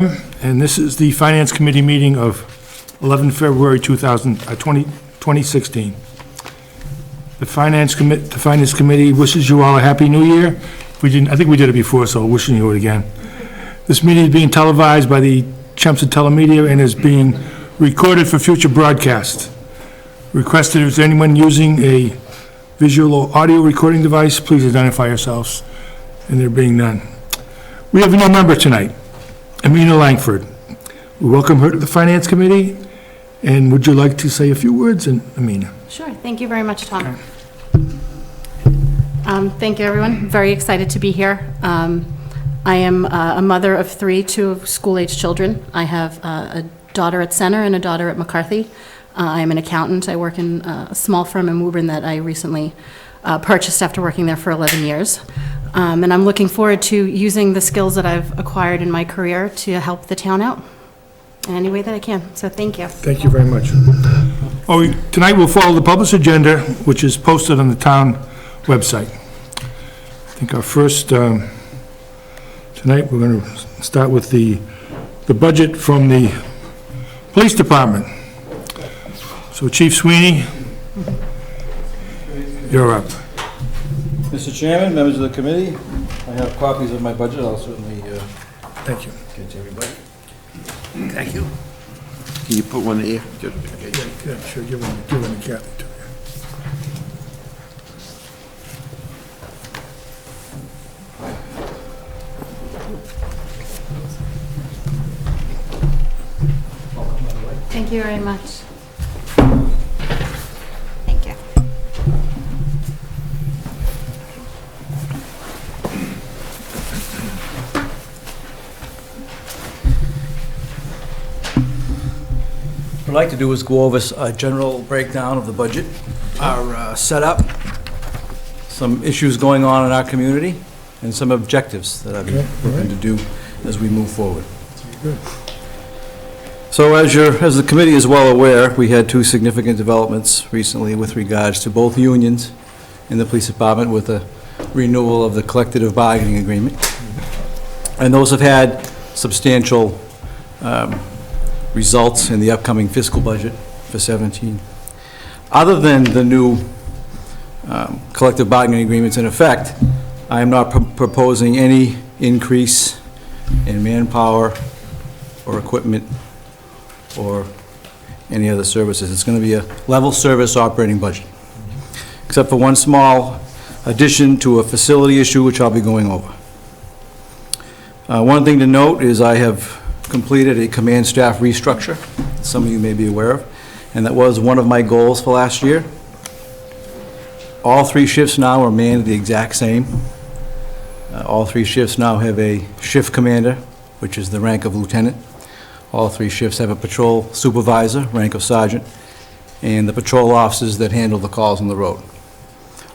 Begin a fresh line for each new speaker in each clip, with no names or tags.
And this is the Finance Committee meeting of 11 February 2016. The Finance Committee wishes you all a Happy New Year. I think we did it before, so wishing you it again. This meeting is being televised by the Chelmsford Telemedia and is being recorded for future broadcast. Requested, is anyone using a visual or audio recording device, please identify yourselves, and there being none. We have a new member tonight, Amina Langford. We welcome her to the Finance Committee, and would you like to say a few words, Amina?
Sure. Thank you very much, Tom. Thank you, everyone. Very excited to be here. I am a mother of two school-age children. I have a daughter at Center and a daughter at McCarthy. I am an accountant. I work in a small firm in Woburn that I recently purchased after working there for 11 years. And I'm looking forward to using the skills that I've acquired in my career to help the town out in any way that I can. So thank you.
Thank you very much. Tonight we'll follow the published agenda, which is posted on the town website. I think our first, tonight we're going to start with the budget from the police department. So Chief Sweeney, you're up.
Mr. Chairman, members of the committee, I have copies of my budget. I'll certainly
Thank you.
get to everybody.
Thank you. Can you put one here?
Yeah, sure, give one to Kathy, too.
Thank you very much. Thank you.
What I'd like to do is go over a general breakdown of the budget, our setup, some issues going on in our community, and some objectives that I've been looking to do as we move forward.
Good.
So as the committee is well aware, we had two significant developments recently with regards to both unions in the police department with a renewal of the collective bargaining agreement. And those have had substantial results in the upcoming fiscal budget for 17. Other than the new collective bargaining agreements in effect, I am not proposing any increase in manpower or equipment or any other services. It's going to be a level service operating budget, except for one small addition to a facility issue, which I'll be going over. One thing to note is I have completed a command staff restructure, some of you may be aware of, and that was one of my goals for last year. All three shifts now are manned the exact same. All three shifts now have a shift commander, which is the rank of lieutenant. All three shifts have a patrol supervisor, rank of sergeant, and the patrol officers that handle the calls on the road.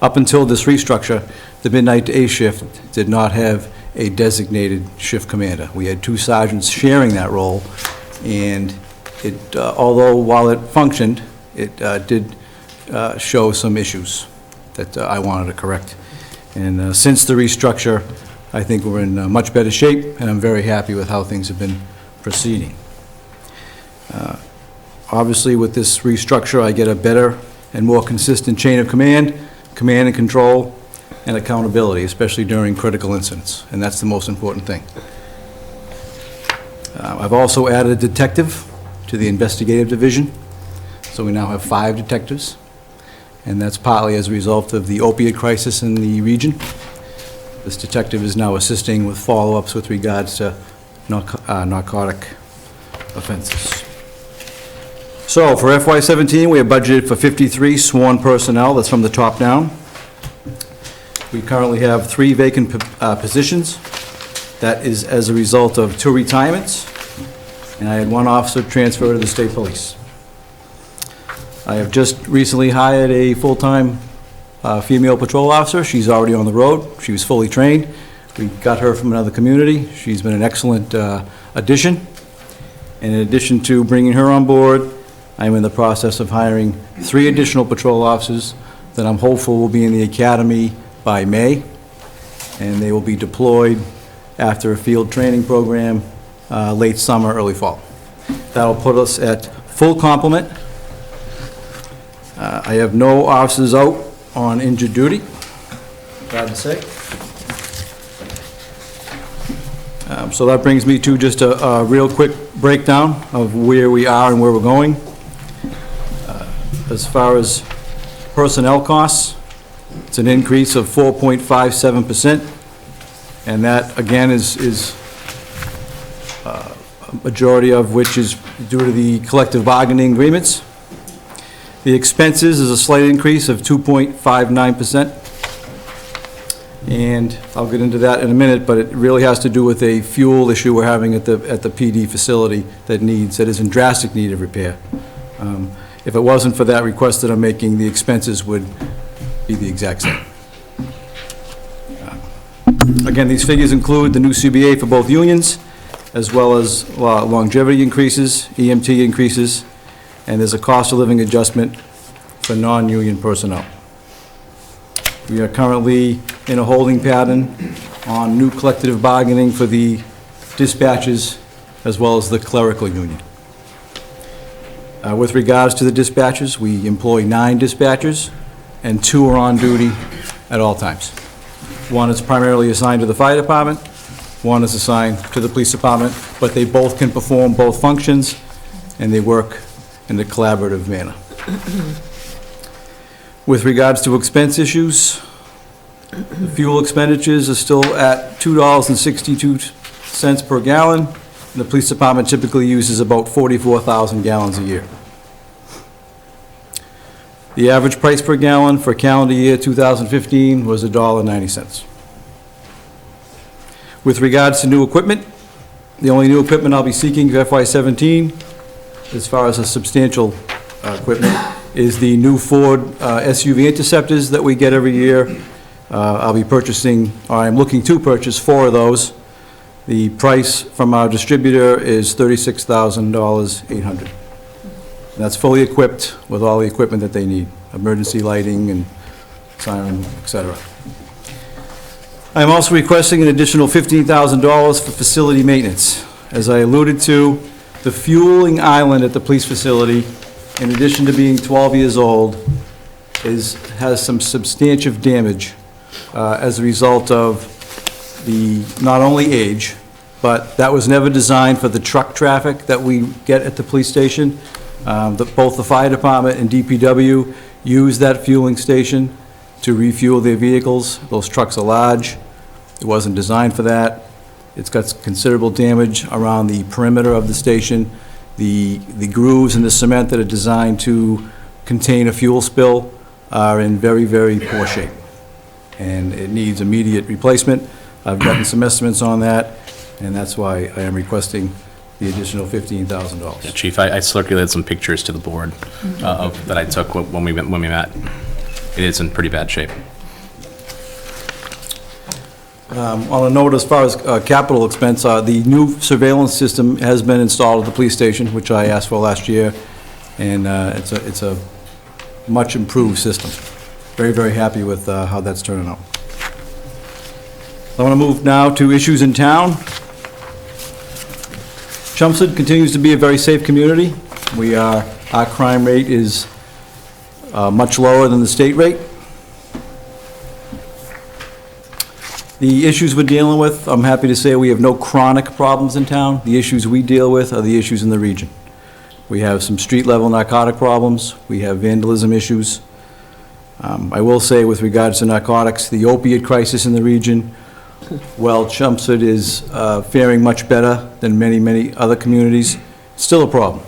Up until this restructure, the midnight to A shift did not have a designated shift commander. We had two sergeants sharing that role, and it, although while it functioned, it did show some issues that I wanted to correct. And since the restructure, I think we're in much better shape, and I'm very happy with how things have been proceeding. Obviously, with this restructure, I get a better and more consistent chain of command and control, and accountability, especially during critical incidents, and that's the most important thing. I've also added a detective to the investigative division, so we now have 5 detectives, and that's partly as a result of the opiate crisis in the region. This detective is now assisting with follow-ups with regards to narcotic offenses. So for FY17, we have budgeted for 53 sworn personnel. That's from the top down. We currently have 3 vacant positions. That is as a result of 2 retirements, and I had 1 officer transfer to the state police. I have just recently hired a full-time female patrol officer. She's already on the road. She was fully trained. We got her from another community. She's been an excellent addition. And in addition to bringing her on board, I'm in the process of hiring 3 additional patrol officers that I'm hopeful will be in the academy by May, and they will be deployed after a field training program late summer, early fall. That'll put us at full complement. I have no officers out on injured duty, glad to say. So that brings me to just a real quick breakdown of where we are and where we're going. As far as personnel costs, it's an increase of 4.57%, and that, again, is a majority of which is due to the collective bargaining agreements. The expenses is a slight increase of 2.59%, and I'll get into that in a minute, but it really has to do with a fuel issue we're having at the PD facility that is in drastic need of repair. If it wasn't for that request that I'm making, the expenses would be the exact same. Again, these figures include the new CBA for both unions, as well as longevity increases, EMT increases, and there's a cost of living adjustment for non-union personnel. We are currently in a holding pattern on new collective bargaining for the dispatches as well as the clerical union. With regards to the dispatchers, we employ 9 dispatchers, and 2 are on duty at all times. 1 is primarily assigned to the fire department, 1 is assigned to the police department, but they both can perform both functions, and they work in a collaborative manner. With regards to expense issues, the fuel expenditures are still at $2.62 per gallon, and the police department typically uses about 44,000 gallons a year. The average price per gallon for calendar year 2015 was $1.90. With regards to new equipment, the only new equipment I'll be seeking for FY17, as far as a substantial equipment, is the new Ford SUV Interceptors that we get every year. I'll be purchasing, or I'm looking to purchase 4 of those. The price from our distributor is $36,800. That's fully equipped with all the equipment that they need, emergency lighting and siren, etc. I'm also requesting an additional $15,000 for facility maintenance. As I alluded to, the fueling island at the police facility, in addition to being 12 years old, has some substantive damage as a result of the, not only age, but that was never designed for the truck traffic that we get at the police station. Both the fire department and DPW use that fueling station to refuel their vehicles. Those trucks are large. It wasn't designed for that. It's got considerable damage around the perimeter of the station. The grooves in the cement that are designed to contain a fuel spill are in very, very poor shape, and it needs immediate replacement. I've gotten some estimates on that, and that's why I am requesting the additional $15,000.
Yeah, Chief, I circulated some pictures to the board that I took when we met. It is in pretty bad shape.
On a note, as far as capital expense, the new surveillance system has been installed at the police station, which I asked for last year, and it's a much improved system. Very, very happy with how that's turning out. I want to move now to issues in town. Chelmsford continues to be a very safe community. Our crime rate is much lower than the state rate. The issues we're dealing with, I'm happy to say we have no chronic problems in town. The issues we deal with are the issues in the region. We have some street-level narcotic problems. We have vandalism issues. I will say, with regards to narcotics, the opiate crisis in the region, well, Chelmsford is faring much better than many, many other communities. Still a problem.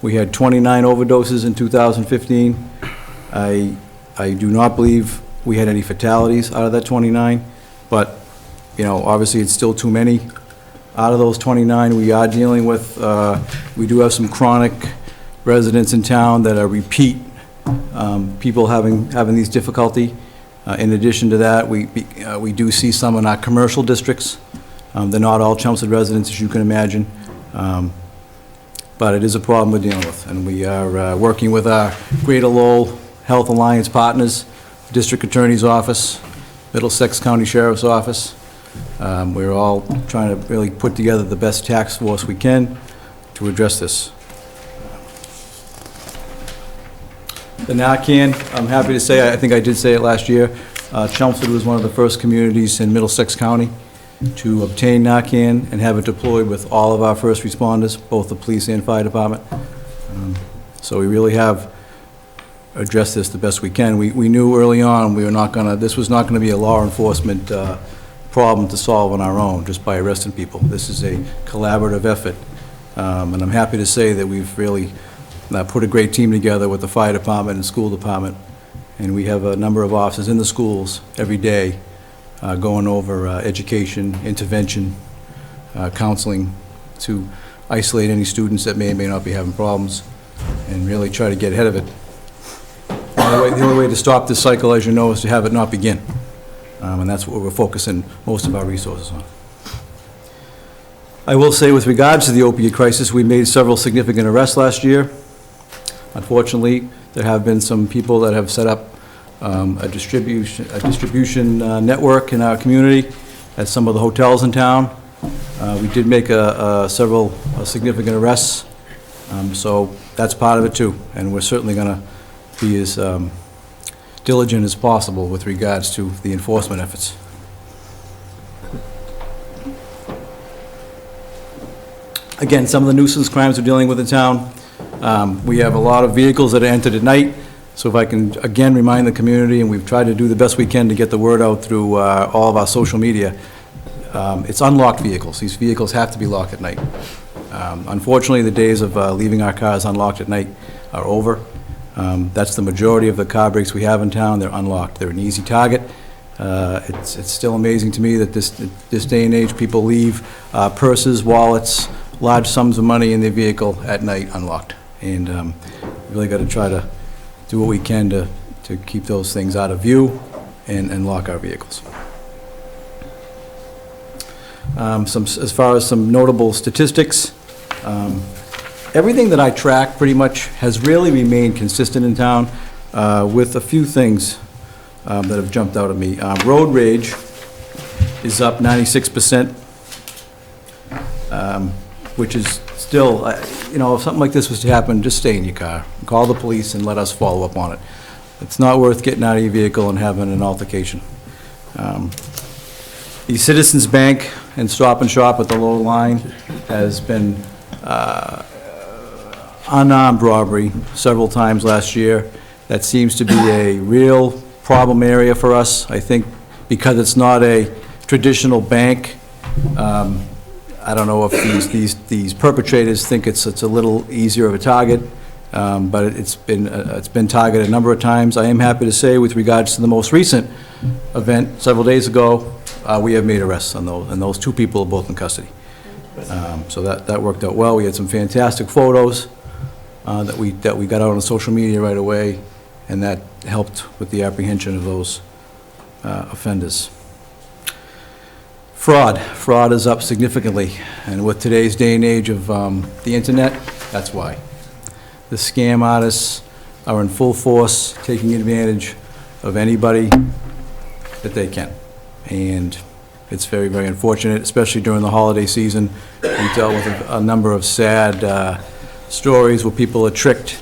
We had 29 overdoses in 2015. I do not believe we had any fatalities out of that 29, but, you know, obviously it's still too many. Out of those 29, we are dealing with, we do have some chronic residents in town that are repeat people having these difficulty. In addition to that, we do see some in our commercial districts. They're not all Chelmsford residents, as you can imagine, but it is a problem we're dealing with, and we are working with our Greater Lowell Health Alliance partners, District Attorney's Office, Middlesex County Sheriff's Office, We're all trying to really put together the best task force we can to address this. The Narcan, I'm happy to say, I think I did say it last year, Chelmsford was one of the first communities in Middlesex County to obtain Narcan and have it deployed with all of our first responders, both the police and fire department. So we really have addressed this the best we can. We knew early on this was not gonna be a law enforcement problem to solve on our own, just by arresting people. This is a collaborative effort. And I'm happy to say that we've really put a great team together with the fire department and school department. And we have a number of officers in the schools every day going over education, intervention, counseling to isolate any students that may or may not be having problems and really try to get ahead of it. The only way to stop this cycle, as you know, is to have it not begin. And that's what we're focusing most of our resources on. I will say, with regards to the opiate crisis, we made several significant arrests last year. Unfortunately, there have been some people that have set up a distribution network in our community at some of the hotels in town. We did make several significant arrests, so that's part of it too. And we're certainly going to be as diligent as possible with regards to the enforcement efforts. Again, some of the nuisance crimes we're dealing with in town. We have a lot of vehicles that are entered at night, so if I can again remind the community, and we've tried to do the best we can to get the word out through all of our social media, it's unlocked vehicles. These vehicles have to be locked at night. Unfortunately, the days of leaving our cars unlocked at night are over. That's the majority of the car breaks we have in town. They're unlocked. They're an easy target. It's still amazing to me that this day and age, people leave purses, wallets, large sums of money in their vehicle at night unlocked. And really got to try to do what we can to keep those things out of view and lock our vehicles. As far as some notable statistics, everything that I track pretty much has really remained consistent in town, with a few things that have jumped out at me. Road rage is up 96%, which is still, if something like this was to happen, just stay in your car. Call the police and let us follow up on it. It's not worth getting out of your vehicle and having an altercation. The Citizens Bank and Stop and Shop at the lower line has been unarmed robbery several times last year. That seems to be a real problem area for us. I think because it's not a traditional bank, I don't know if these perpetrators think it's a little easier of a target, but it's been targeted a number of times. I am happy to say, with regards to the most recent event several days ago, we have made arrests on those, and those two people are both in custody. So that worked out well. We had some fantastic photos that we got out on social media right away, and that helped with the apprehension of those offenders. Fraud is up significantly, and with today's day and age of the internet, that's why. The scam artists are in full force, taking advantage of anybody that they can. And it's very, very unfortunate, especially during the holiday season. We dealt with a number of sad stories where people are tricked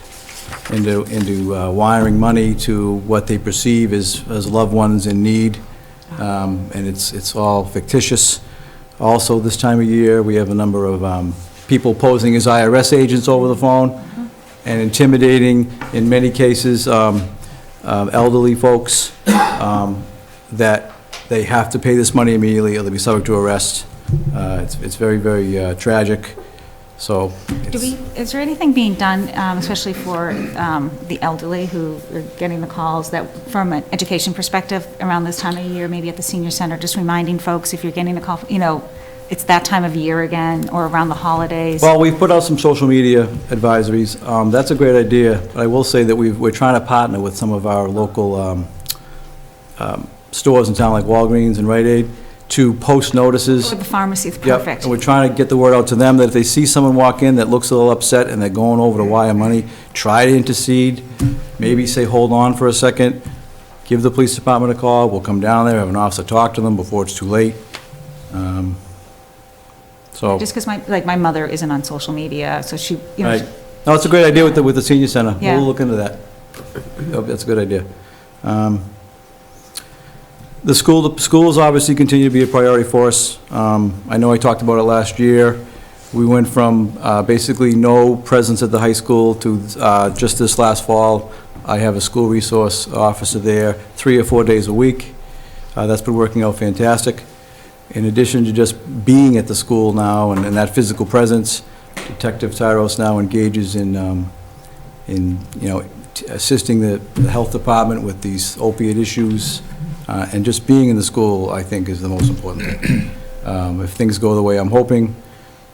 into wiring money to what they perceive as loved ones in need. And it's all fictitious. Also, this time of year, we have a number of people posing as IRS agents over the phone and intimidating, in many cases, elderly folks that they have to pay this money immediately or they'll be subject to arrest. It's very, very tragic. So,
is there anything being done, especially for the elderly who are getting the calls, that from an education perspective around this time of year, maybe at the senior center, just reminding folks if you're getting a call, it's that time of year again, or around the holidays?
Well, we've put out some social media advisories. That's a great idea, but I will say that we're trying to partner with some of our local stores in town, like Walgreens and Rite Aid, to post notices.
Or the pharmacy,
Yep,
perfect.
and we're trying to get the word out to them that if they see someone walk in that looks a little upset and they're going over to wire money, try to intercede, maybe say, hold on for a second, give the police department a call, we'll come down there, have an officer talk to them before it's too late. So,
Just because my mother isn't on social media, so she, you know,
right. No, it's a great idea with the senior center.
Yeah.
We'll look into that. Oh, that's a good idea. The schools obviously continue to be a priority for us. I know I talked about it last year. We went from basically no presence at the high school to just this last fall, I have a school resource officer there 3 or 4 days a week. That's been working out fantastic. In addition to just being at the school now and that physical presence, Detective Tyros now engages in assisting the health department with these opiate issues, and just being in the school, I think, is the most important thing. If things go the way I'm hoping,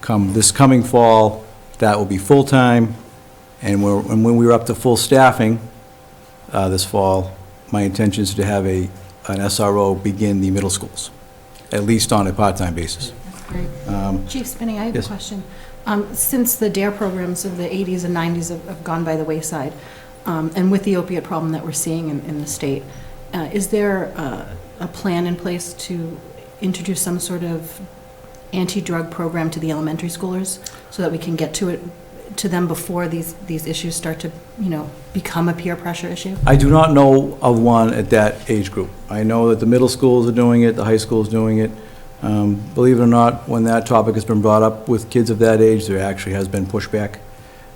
this coming fall, that will be full-time, and when we're up to full staffing this fall, my intention is to have an SRO begin the middle schools, at least on a part-time basis.
Great. Chief Spinney, I have
yes.
a question. Since the DARE programs of the 80s and 90s have gone by the wayside, and with the opiate problem that we're seeing in the state, is there a plan in place to introduce some sort of anti-drug program to the elementary schoolers so that we can get to them before these issues start to, become a peer pressure issue?
I do not know of one at that age group. I know that the middle schools are doing it, the high school is doing it. Believe it or not, when that topic has been brought up with kids of that age, there actually has been pushback.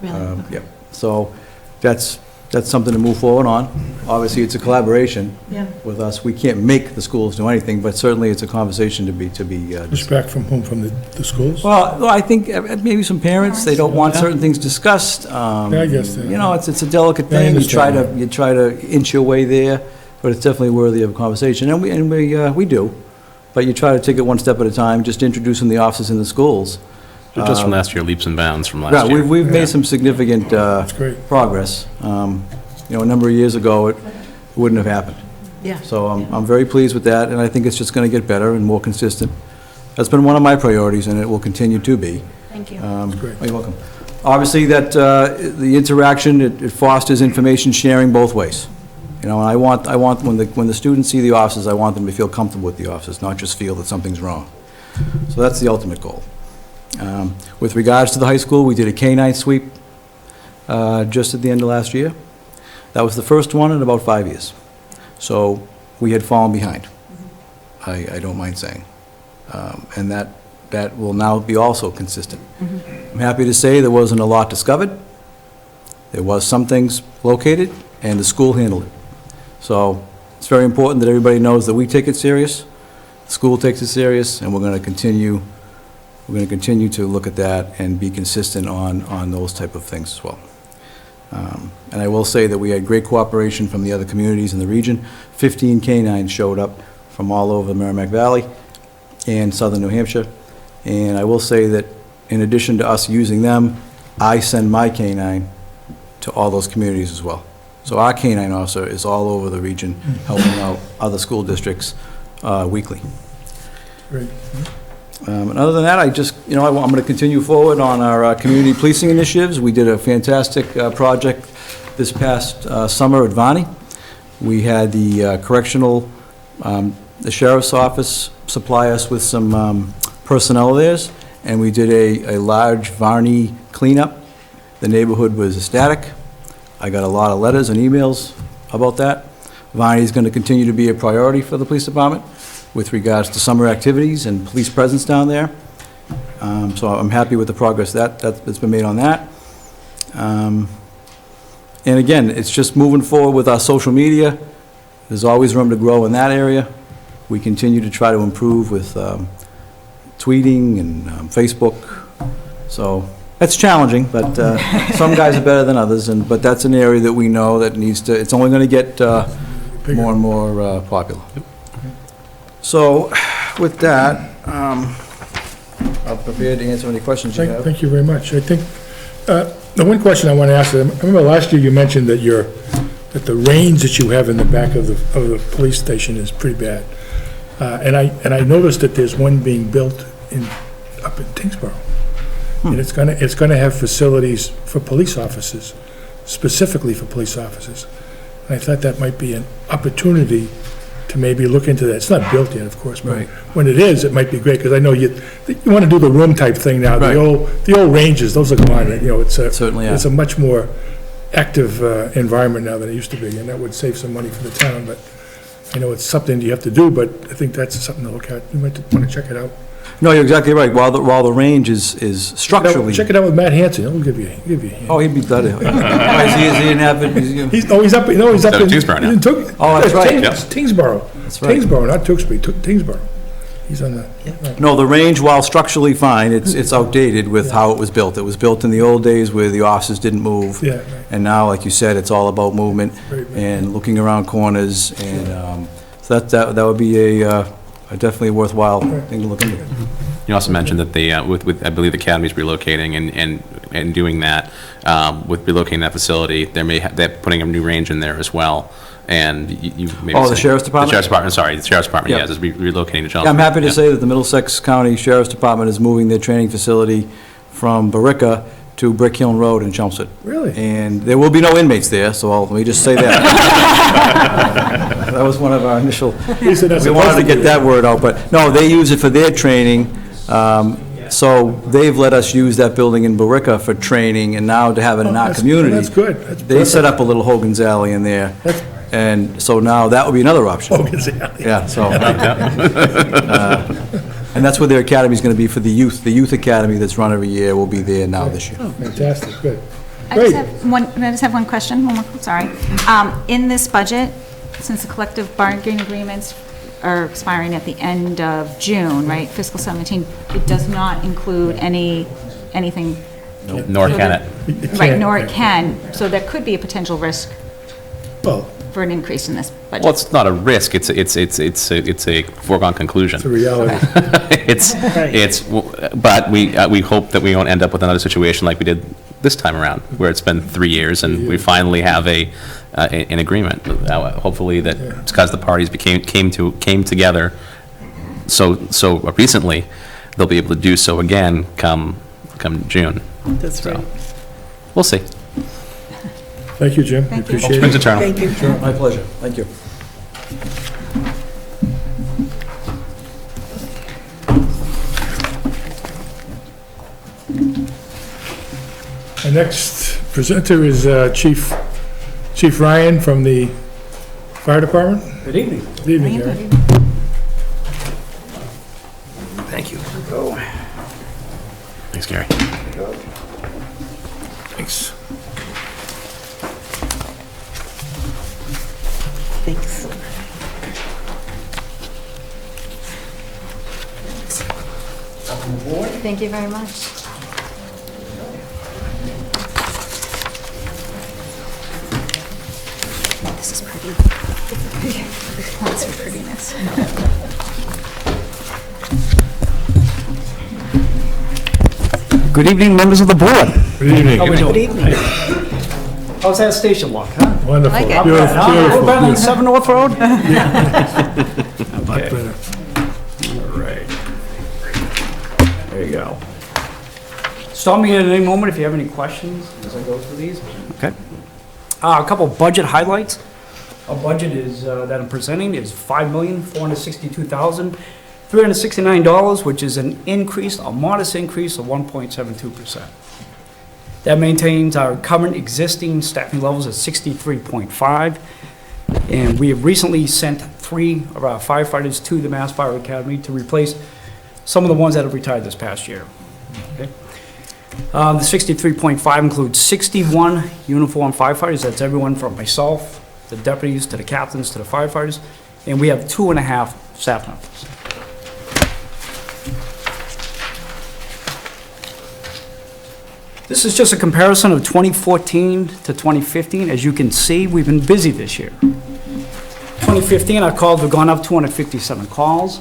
Really? Okay.
Yep. So that's something to move forward on. Obviously, it's a collaboration
Yeah.
with us. We can't make the schools do anything, but certainly it's a conversation to be.
Pushback from whom? From the schools?
Well, I think maybe some parents, they don't want certain things discussed.
I guess that-
It's a delicate
I
thing.
understand.
You try to inch your way there, but it's definitely worthy of a conversation, and we do. But you try to take it one step at a time, just introducing the officers in the schools.
Just from last year, leaps and bounds from
Yeah,
last year.
we've made some significant
great.
progress. A number of years ago, it wouldn't have happened.
Yeah.
So I'm very pleased with that, and I think it's just going to get better and more consistent. That's been one of my priorities, and it will continue to be.
Thank you.
great.
You're welcome. Obviously, that the interaction, it fosters information sharing both ways. And I want when the students see the officers, I want them to feel comfortable with the officers, not just feel that something's wrong. So that's the ultimate goal. With regards to the high school, we did a K-9 sweep just at the end of last year. That was the first one in about 5 years. So we had fallen behind, I don't mind saying. And that will now be also consistent. I'm happy to say there wasn't a lot discovered. There was some things located, and the school handled it. So it's very important that everybody knows that we take it serious, the school takes it serious, and we're going to continue to look at that and be consistent on those type of things as well. And I will say that we had great cooperation from the other communities in the region. 15 K-9s showed up from all over the Merrimack Valley and southern New Hampshire. And I will say that in addition to us using them, I send my K-9 to all those communities as well. So our K-9 officer is all over the region helping out other school districts weekly.
Great.
And other than that, I'm going to continue forward on our community policing initiatives. We did a fantastic project this past summer at Varney. We had the the sheriff's office supply us with some personnel of theirs, and we did a large Varney cleanup. The neighborhood was ecstatic. I got a lot of letters and emails about that. Varney is going to continue to be a priority for the police department with regards to summer activities and police presence down there. So I'm happy with the progress that's been made on that. And again, it's just moving forward with our social media. There's always room to grow in that area. We continue to try to improve with tweeting and Facebook. So that's challenging, but some guys are better than others, but that's an area that we know that it's only going to get more and more popular. So with that, I'm prepared to answer any questions you have.
Thank you very much. I think, the one question I want to ask, I remember last year you mentioned that the range that you have in the back of the police station is pretty bad. And I noticed that there's one being built up in Tingsboro. And it's gonna have facilities for police officers, specifically for police officers. And I thought that might be an opportunity to maybe look into that. It's not built yet, of course, but
Right.
when it is, it might be great, because I know you want to do the room type thing now.
Right.
The old ranges, those are gone, you know,
Certainly are.
it's a much more active environment now than it used to be, and that would save some money for the town, but I know it's something you have to do, but I think that's something to look at. You might want to check it out.
No, you're exactly right. While the range is structurally.
Check it out with Matt Hanson, he'll give you a hand.
Oh, he'd be glad to. Is he in Abbott?
He's up in
Tewksbury now.
in Tewk-
Oh, that's right.
Tings- Tingsboro.
That's right.
Tingsboro, not Tewksbury, Tingsboro. He's on the,
No, the range, while structurally fine, it's outdated with how it was built. It was built in the old days where the offices didn't move.
yeah, right.
And now, like you said, it's all about movement
Right, right.
and looking around corners, and so that would be a definitely worthwhile thing to look into.
You also mentioned that with I believe the academy's relocating, and doing that, with relocating that facility, they're putting a new range in there as well. And you maybe.
Oh, the Sheriff's Department?
The Sheriff's Department, sorry, the Sheriff's Department,
Yeah.
yes, is relocating to Chelmsford.
Yeah, I'm happy to
Yeah.
say that the Middlesex County Sheriff's Department is moving their training facility from Barica to Brick Hill Road in Chelmsford.
Really?
And there will be no inmates there, so let me just say that. That was one of our initial,
Lisa, that's
we wanted to
supposed
get
be-
that word out, but no, they use it for their training. So they've let us use that building in Barica for training, and now to have it in our
That's-
community.
that's good. That's
They set
perfect.
up a little Hogan's Alley in there,
That's-
and so now that would be another option.
Hogan's Alley.
Yeah, so, and that's where their academy's gonna be for the youth. The youth academy that's run every year will be there now this year.
Fantastic, good.
I
Great.
just have one question, sorry. In this budget, since the collective bargaining agreements are expiring at the end of June, right, fiscal 17, it does not include anything,
Nor can it.
right, nor it can, so there could be a potential risk
Well,
for an increase in this budget.
Well, it's not a risk, it's a foregone conclusion.
it's a reality.
But we hope that we won't end up with another situation like we did this time around, where it's been 3 years and we finally have an agreement. Hopefully that, it's because the parties came together so recently, they'll be able to do so again come June.
That's right.
We'll see.
Thank you, Jim. We
Thank you.
appreciate
Springs
it.
eternal.
Thank you.
My pleasure, thank you.
Our next presenter is Chief Ryan from the Fire Department.
Good evening.
Good evening, Gary.
Thank you.
Thanks, Gary.
Thanks.
Thanks.
Thank you very much.
This is pretty. Lots of prettiness.
Good evening, members of the board.
Good evening.
How we
Good
doing?
evening.
How's that station look, huh?
Wonderful.
Like it.
Beautiful,
Huh? A little better than
beautiful.
7 North Road?
Much better.
All right. There you go. Stop me at any moment if you have any questions as I go through these. Okay. A couple budget highlights. Our budget is, that I'm presenting is $5,462,369, which is a modest increase of 1.72%. That maintains our current existing staffing levels at 63.5. And we have recently sent 3 of our firefighters to the Mass Fire Academy to replace some of the ones that have retired this past year. Okay. The 63.5 includes 61 uniformed firefighters. That's everyone from myself, the deputies, to the captains, to the firefighters. And we have 2.5 staff members. This is just a comparison of 2014 to 2015. As you can see, we've been busy this year. 2015, our calls have gone up 257 calls.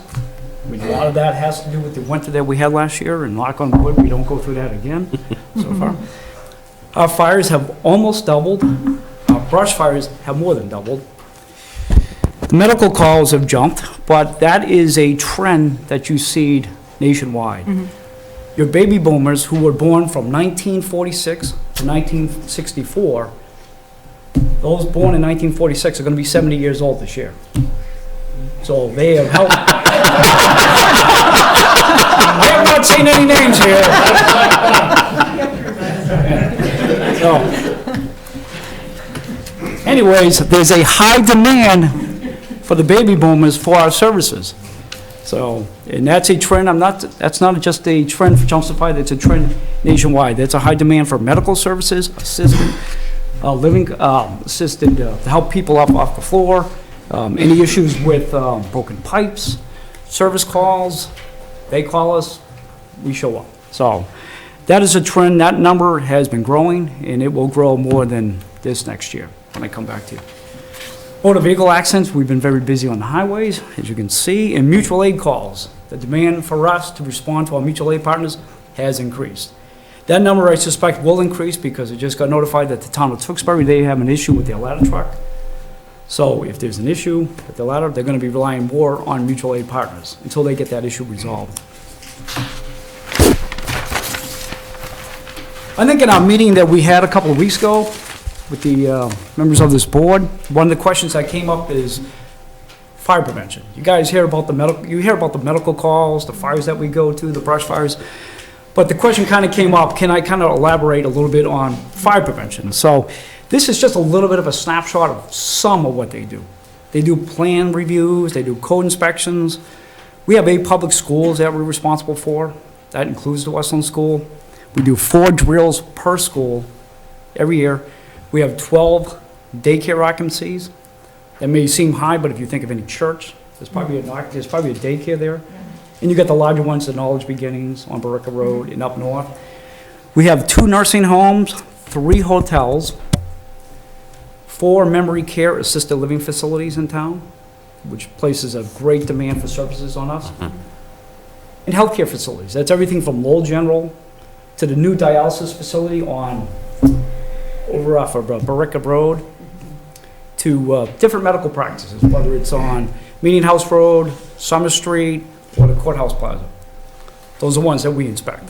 I mean, a lot of that has to do with the winter that we had last year, and knock on wood, we don't go through that again so far. Our fires have almost doubled. Our brush fires have more than doubled. The medical calls have jumped, but that is a trend that you see nationwide. Your baby boomers who were born from 1946 to 1964, those born in 1946 are going to be 70 years old this year. So they have helped. I am not saying any names here. So, anyways, there's a high demand for the baby boomers for our services. So, and that's a trend, that's not just a trend for Chelmsford Fire, it's a trend nationwide. There's a high demand for medical services, assisted living, assisted to help people up off the floor, any issues with broken pipes, service calls, they call us, we show up. So, that is a trend, that number has been growing, and it will grow more than this next year when I come back to you. Motor vehicle accidents, we've been very busy on the highways, as you can see, and mutual aid calls. The demand for us to respond to our mutual aid partners has increased. That number, I suspect, will increase because it just got notified that the town of Tewksbury, they have an issue with their ladder truck. So if there's an issue with the ladder, they're gonna be relying more on mutual aid partners until they get that issue resolved. I think in our meeting that we had a couple of weeks ago, with the members of this board, one of the questions that came up is fire prevention. You guys hear about the medical calls, the fires that we go to, the brush fires, but the question kind of came up, can I kind of elaborate a little bit on fire prevention? So this is just a little bit of a snapshot of some of what they do. They do plan reviews, they do code inspections. We have 8 public schools that we're responsible for. That includes the Westland School. We do 4 drills per school every year. We have 12 daycare occupancies. That may seem high, but if you think of any church, there's probably a daycare there. And you got the larger ones, the Knowledge Beginnings on Barica Road and up north. We have 2 nursing homes, 3 hotels, 4 memory care assisted living facilities in town, which places a great demand for services on us. And healthcare facilities. That's everything from Lowell General to the new dialysis facility over off of Barica Road, to different medical practices, whether it's on Meeting House Road, Summer Street, or the Courthouse Plaza. Those are the ones that we inspect.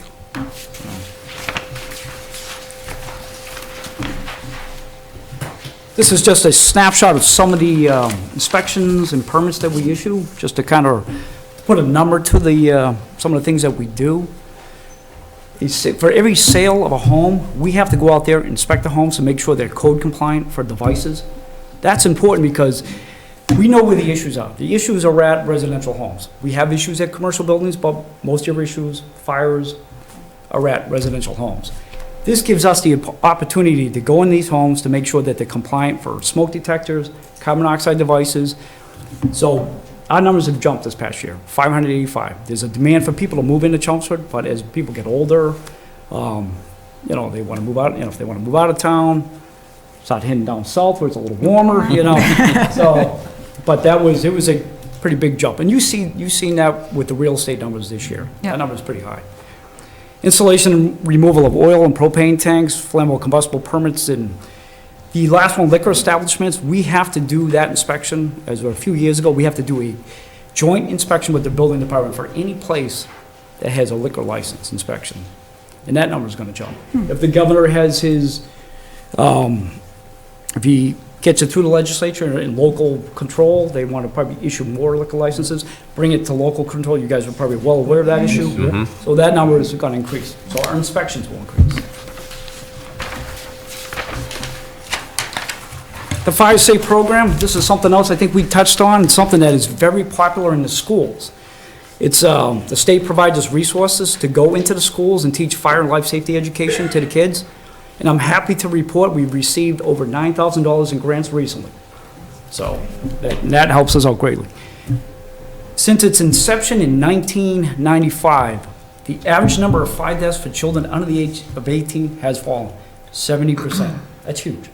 This is just a snapshot of some of the inspections and permits that we issue, just to kind of put a number to some of the things that we do. For every sale of a home, we have to go out there, inspect the homes to make sure they're code compliant for devices. That's important because we know where the issues are. The issues are at residential homes. We have issues at commercial buildings, but most of your issues, fires, are at residential homes. This gives us the opportunity to go in these homes to make sure that they're compliant for smoke detectors, carbon monoxide devices. So our numbers have jumped this past year, 585. There's a demand for people to move into Chelmsford, but as people get older, they want to move out, if they want to move out of town, start heading down south where it's a little warmer, So, but it was a pretty big jump. And you've seen that with the real estate numbers this year.
Yeah.
That number's pretty high. Installation and removal of oil and propane tanks, flammable combustible permits, and the last one, liquor establishments, we have to do that inspection. As a few years ago, we have to do a joint inspection with the building department for any place that has a liquor license inspection. And that number's gonna jump. If the governor has his, if he gets it through the legislature and local control, they want to probably issue more liquor licenses, bring it to local control. You guys are probably well aware of that issue. So that number is gonna increase. So our inspections will increase. The Fire Safe Program, this is something else I think we touched on, something that is very popular in the schools. It's, the state provides us resources to go into the schools and teach fire and life safety education to the kids. And I'm happy to report we've received over $9,000 in grants recently. So that helps us out greatly. Since its inception in 1995, the average number of fire deaths for children under the age of 18 has fallen 70%. That's huge.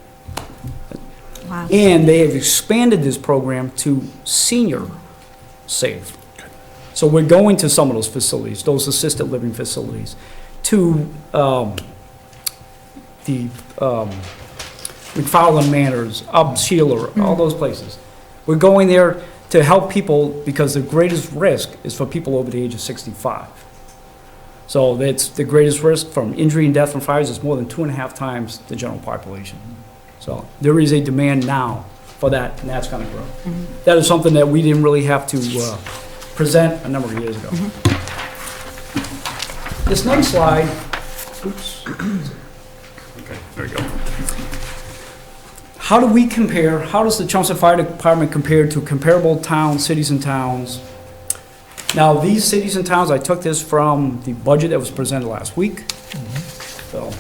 Wow.
And they have expanded this program to senior safe. So we're going to some of those facilities, those assisted living facilities, to the McFarland Manors, up Sheila, all those places. We're going there to help people because the greatest risk is for people over the age of 65. So that's the greatest risk from injury and death from fires is more than 2.5 times the general population. So there is a demand now for that, and that's gonna grow. That is something that we didn't really have to present a number of years ago. This next slide, oops. Okay, there you go. How do we compare, how does the Chelmsford Fire Department compare to comparable towns, cities and towns? Now, these cities and towns, I took this from the budget that was presented last week. So,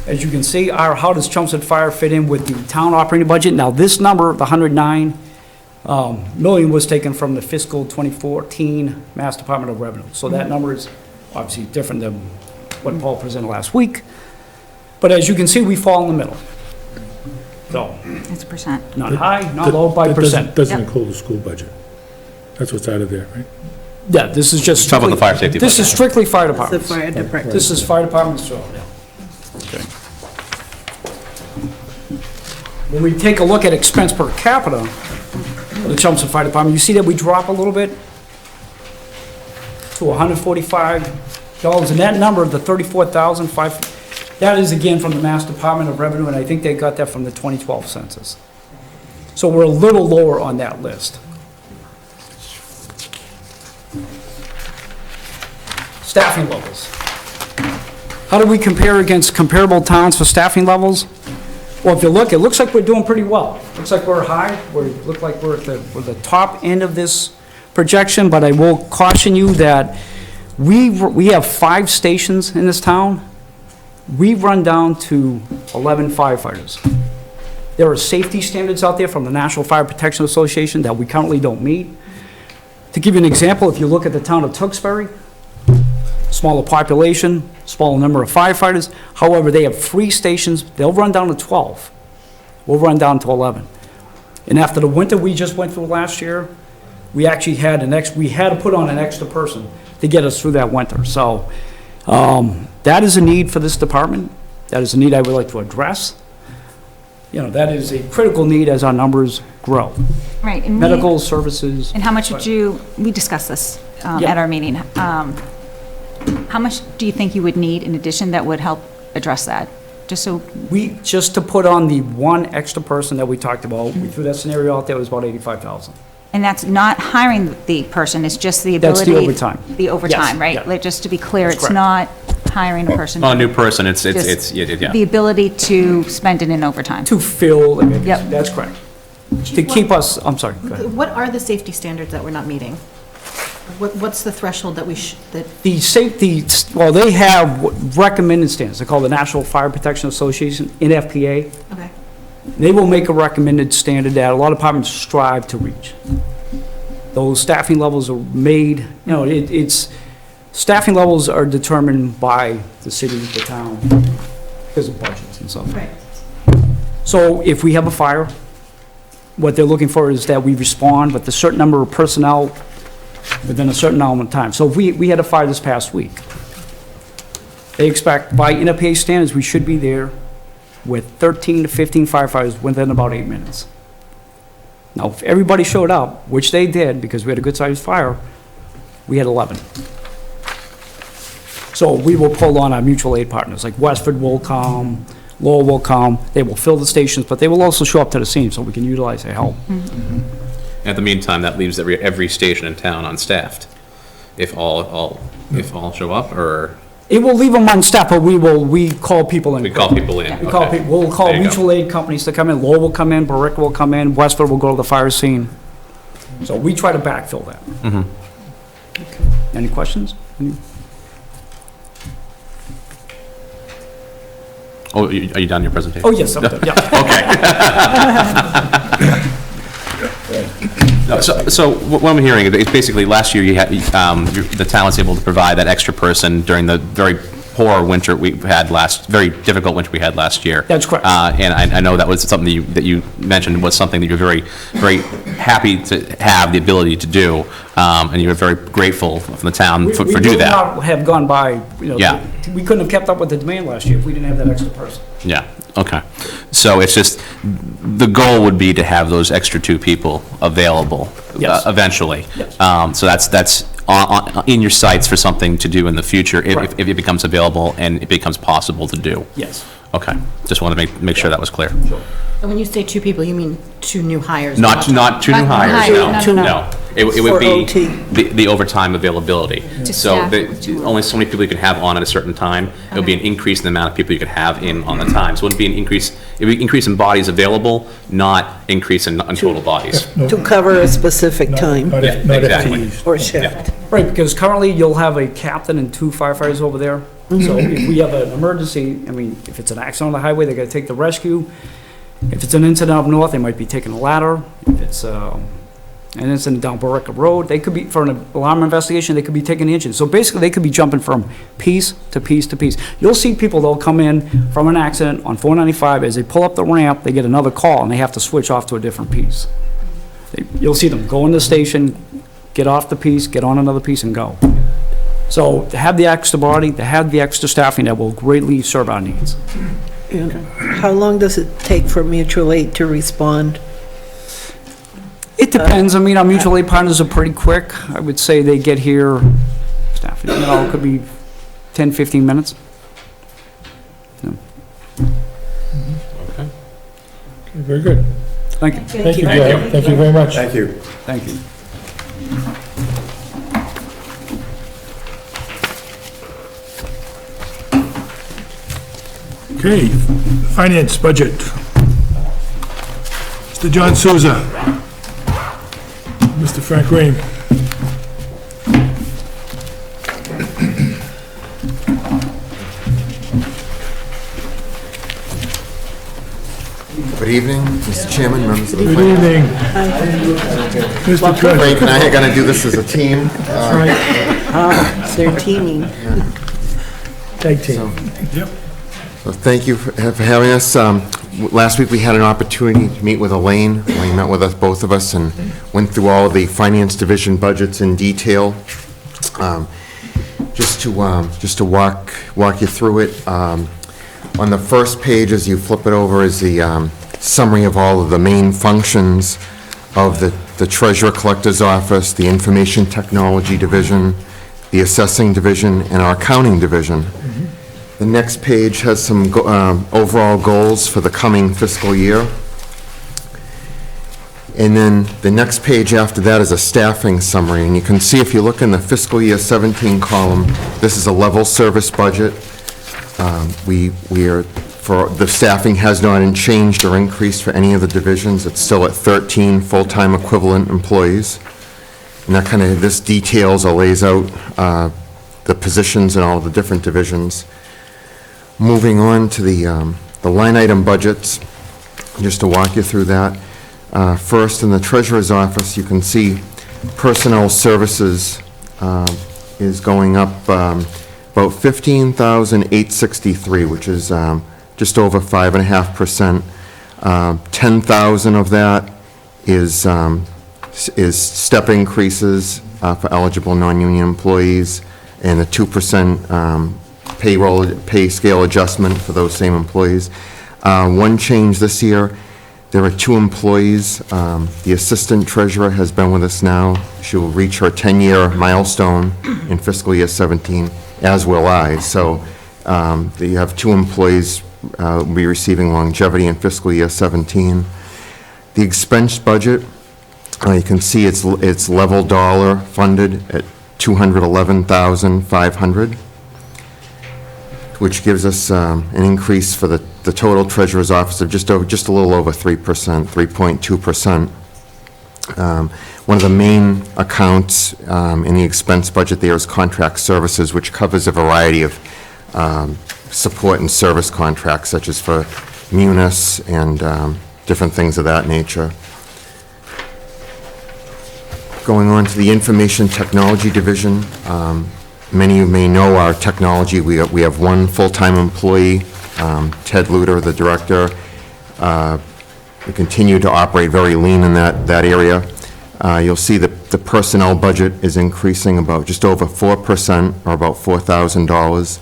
as you can see, how does Chelmsford Fire fit in with the town operating budget? Now, this number, the 109 million, was taken from the fiscal 2014 Mass Department of Revenue. So that number is obviously different than what Paul presented last week. But as you can see, we fall in the middle. So,
It's a percent.
not high, not low, by percent.
Doesn't
Yep.
include the school budget. That's what's out of there, right?
Yeah, this is just.
Talk about the fire safety
This is
budget.
strictly fire
The
departments.
fire department.
This is fire department, so, yeah. When we take a look at expense per capita of the Chelmsford Fire Department, you see that we drop a little bit to $145, and that number, the $34,500, that is again from the Mass Department of Revenue, and I think they got that from the 2012 census. So we're a little lower on that list. Staffing levels. How do we compare against comparable towns for staffing levels? Well, if you look, it looks like we're doing pretty well. Looks like we're high, look like we're at the top end of this projection, but I will caution you that we have 5 stations in this town. We run down to 11 firefighters. There are safety standards out there from the National Fire Protection Association that we currently don't meet. To give you an example, if you look at the town of Tewksbury, smaller population, smaller number of firefighters. However, they have 3 stations. They'll run down to 12. We'll run down to 11. And after the winter we just went through last year, we actually had we had to put on an extra person to get us through that winter. So that is a need for this department. That is a need I would like to address. You know, that is a critical need as our numbers grow.
Right. And
Medical services.
And how much would we discussed this
Yeah.
at our meeting. How much do you think you would need in addition that would help address that? Just so,
Just to put on the one extra person that we talked about, we threw that scenario out there, it was about 85,000.
and that's not hiring the person, it's just the
That's
ability.
the overtime.
The overtime,
Yes,
right?
yeah.
Like, just to be clear,
That's
it's
correct.
not hiring a person.
Well, a new person, it's,
Just
yeah.
The ability to spend it in overtime.
To fill,
Yep.
that's correct. To keep us, I'm sorry, go ahead.
What are the safety standards that we're not meeting? What's the threshold that that,
The safety, well, they have recommended standards, they're called the National Fire Protection Association, NFPA.
okay.
They will make a recommended standard that a lot of departments strive to reach. Those staffing levels are made, you know, staffing levels are determined by the city, the town, because of budgets and stuff.
Right.
So if we have a fire, what they're looking for is that we respond with a certain number of personnel within a certain element of time. So if we had a fire this past week, they expect by NFPA standards, we should be there with 13 to 15 firefighters within about 8 minutes. Now, if everybody showed up, which they did because we had a good-sized fire, we had 11. So we will pull on our mutual aid partners, like Westford will come, Lowell will come, they will fill the stations, but they will also show up to the scene so we can utilize their help.
At the meantime, that leaves every station in town unstaffed. If all show up, or
It will leave them on staff, but we call people in.
we call people in?
We call
Okay.
people, we'll call
There you go.
mutual aid companies to come in, Lowell will come in, Berwick will come in, Westford will go to the fire scene. So we try to backfill that. Any questions?
Oh, are you done your presentation?
Oh, yes, I'm done, yeah.
No, so what I'm hearing is basically last year you had, the town was able to provide that extra person during the very poor winter we had very difficult winter we had last year.
That's correct.
And I know that was something that you mentioned was something that you're very, very happy to have the ability to do, and you're very grateful from the town for
We
do
would
that.
not have gone by, you know,
Yeah.
we couldn't have kept up with the demand last year if we didn't have that extra person.
Yeah, okay. So it's just, the goal would be to have those extra 2 people available
Yes.
eventually.
Yes.
So that's in your sights for something to do in the future
Right.
if it becomes available and it becomes possible to do.
Yes.
Okay, just wanted to make sure that was clear.
And when you say two people, you mean two new hires?
Not two new
Not
hires,
hires,
no,
no.
no. It would
For
be
OT.
the overtime availability.
To
So
staff
only so many people you can have on at a certain time. It would be an increase in the amount of people you could have in on the time. So it wouldn't be an increase, it would be increase in bodies available, not increase in total bodies.
To cover a specific time
Not
Yeah,
not
exactly.
FTEs.
or shift.
Right, because currently you'll have a captain and 2 firefighters over there. So if we have an emergency, I mean, if it's an accident on the highway, they gotta take the rescue. If it's an incident up north, they might be taking a ladder. If it's an incident down Barica Road, they could be, for an alarm investigation, they could be taking the engine. So basically, they could be jumping from piece to piece to piece. You'll see people, they'll come in from an accident on 495, as they pull up the ramp, they get another call, and they have to switch off to a different piece. You'll see them go in the station, get off the piece, get on another piece, and go. So to have the extra body, to have the extra staffing, that will greatly serve our needs.
And how long does it take for mutual aid to respond?
It depends. I mean, our mutual aid partners are pretty quick. I would say they get here, staffing, it could be 10, 15 minutes.
Okay, very good.
Thank you.
Thank you, Joe. Thank you very much.
Thank you.
Thank you.
Okay, finance budget. Mr. John Souza. Mr. Frank Green.
Good evening, Mr. Chairman, members of the
Good
planning.
evening. Mr. Trent.
Frank and I are going to do this as a team.
They're teaming.
Tag team. Yep.
So thank you for having us. Last week, we had an opportunity to meet with Elaine. Elaine met with us, both of us, and went through all of the Finance Division budgets in detail. Just to walk you through it, on the first page, as you flip it over, is the summary of all of the main functions of the Treasurer Collector's Office, the Information Technology Division, the Assessing Division, and our Accounting Division. The next page has some overall goals for the coming fiscal year. And then the next page after that is a staffing summary. And you can see, if you look in the fiscal year 17 column, this is a level service budget. The staffing has not changed or increased for any of the divisions. It's still at 13 full-time equivalent employees. And that this details or lays out the positions in all the different divisions. Moving on to the line item budgets, just to walk you through that. First, in the Treasurer's Office, you can see personnel services is going up about $15,863, which is just over 5.5%. 10,000 of that is step increases for eligible non-union employees, and the 2% pay scale adjustment for those same employees. One change this year, there are 2 employees. The assistant treasurer has been with us now. She will reach her 10-year milestone in fiscal year 17, as will I. So you have 2 employees will be receiving longevity in fiscal year 17. The expense budget, you can see it's level dollar funded at $211,500. Which gives us an increase for the total treasurer's office of just a little over 3%, 3.2%. One of the main accounts in the expense budget there is contract services, which covers a variety of support and service contracts, such as for Munis and different things of that nature. Going on to the Information Technology Division, many of you may know our technology. We have 1 full-time employee, Ted Luter, the director. We continue to operate very lean in that area. You'll see that the personnel budget is increasing about just over 4%, or about $4,000.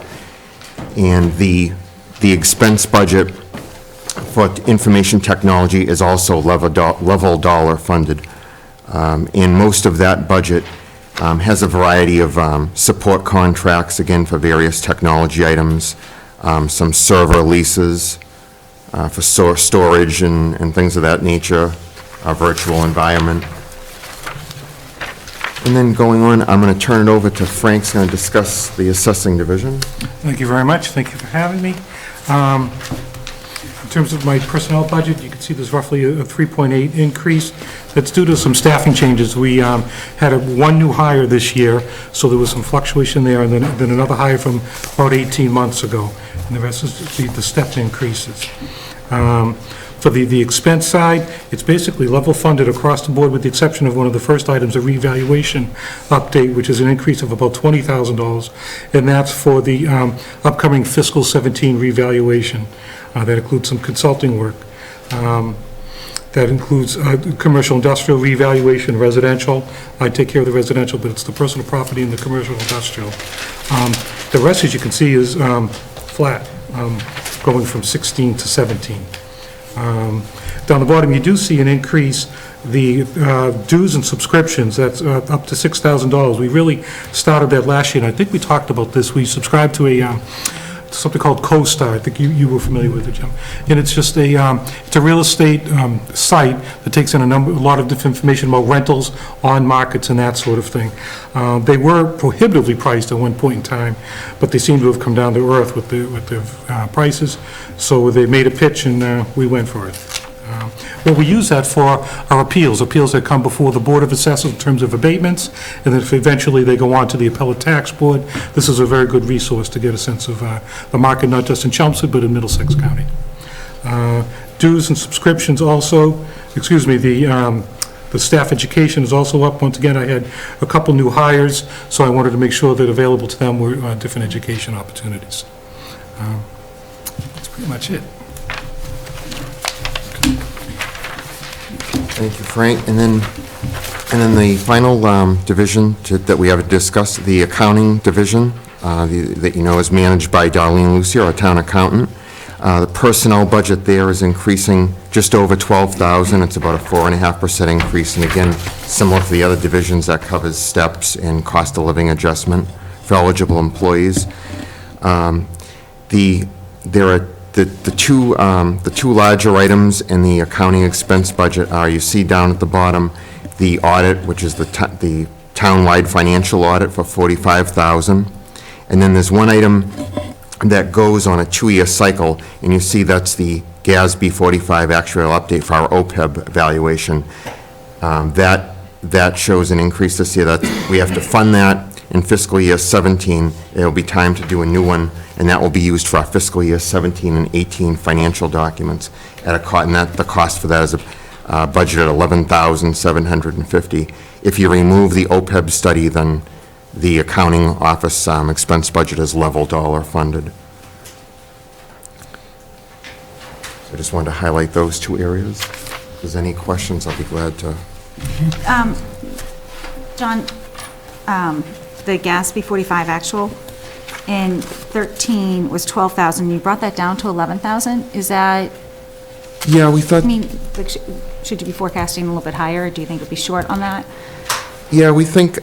And the expense budget for information technology is also level dollar funded. And most of that budget has a variety of support contracts, again, for various technology items, some server leases for storage and things of that nature, a virtual environment. And then going on, I'm going to turn it over to Frank's going to discuss the assessing division.
Thank you very much. Thank you for having me. In terms of my personnel budget, you can see there's roughly a 3.8 increase. That's due to some staffing changes. We had one new hire this year, so there was some fluctuation there, and then another hire from about 18 months ago. And the rest is the step increases. For the expense side, it's basically level funded across the board with the exception of one of the first items, a revaluation update, which is an increase of about $20,000, and that's for the upcoming fiscal 17 revaluation. That includes some consulting work. That includes commercial industrial revaluation, residential. I take care of the residential, but it's the personal property and the commercial industrial. The rest, as you can see, is flat, going from 16 to 17. Down the bottom, you do see an increase, the dues and subscriptions, that's up to $6,000. We really started that last year, and I think we talked about this. We subscribed to something called CoStar. I think you were familiar with it, Jim. And it's just it's a real estate site that takes in a lot of different information about rentals on markets and that sort of thing. They were prohibitively priced at one point in time, but they seem to have come down to earth with the prices. So they made a pitch, and we went for it. Well, we use that for our appeals that come before the Board of Assessors in terms of abatements, and then if eventually they go on to the Appellate Tax Board, this is a very good resource to get a sense of the market, not just in Chelmsford, but in Middlesex County. Dues and subscriptions also, the staff education is also up. Once again, I had a couple new hires, so I wanted to make sure that available to them were different education opportunities. That's pretty much it.
Thank you, Frank. And then the final division that we have to discuss, the accounting division, that you know is managed by Darlene Lucier, our town accountant. The personnel budget there is increasing just over $12,000. It's about a 4.5% increase. And again, similar to the other divisions, that covers steps and cost of living adjustment for eligible employees. The two larger items in the accounting expense budget are, you see down at the bottom, the audit, which is the town-wide financial audit for $45,000. And then there's one item that goes on a 2-year cycle, and you see that's the GASB 45 actuarial update for our OPEB evaluation. That shows an increase this year. We have to fund that in fiscal year 17. It'll be time to do a new one, and that will be used for our fiscal year 17 and 18 financial documents. And the cost for that is budgeted at $11,750. If you remove the OPEB study, then the accounting office expense budget is level dollar funded. So I just wanted to highlight those two areas. If there's any questions, I'll be glad to.
John, the GASB 45 actual in 13 was 12,000. You brought that down to 11,000. Is that?
Yeah, we thought.
I mean, like, should you be forecasting a little bit higher? Or do you think it'll be short on that?
Yeah, we think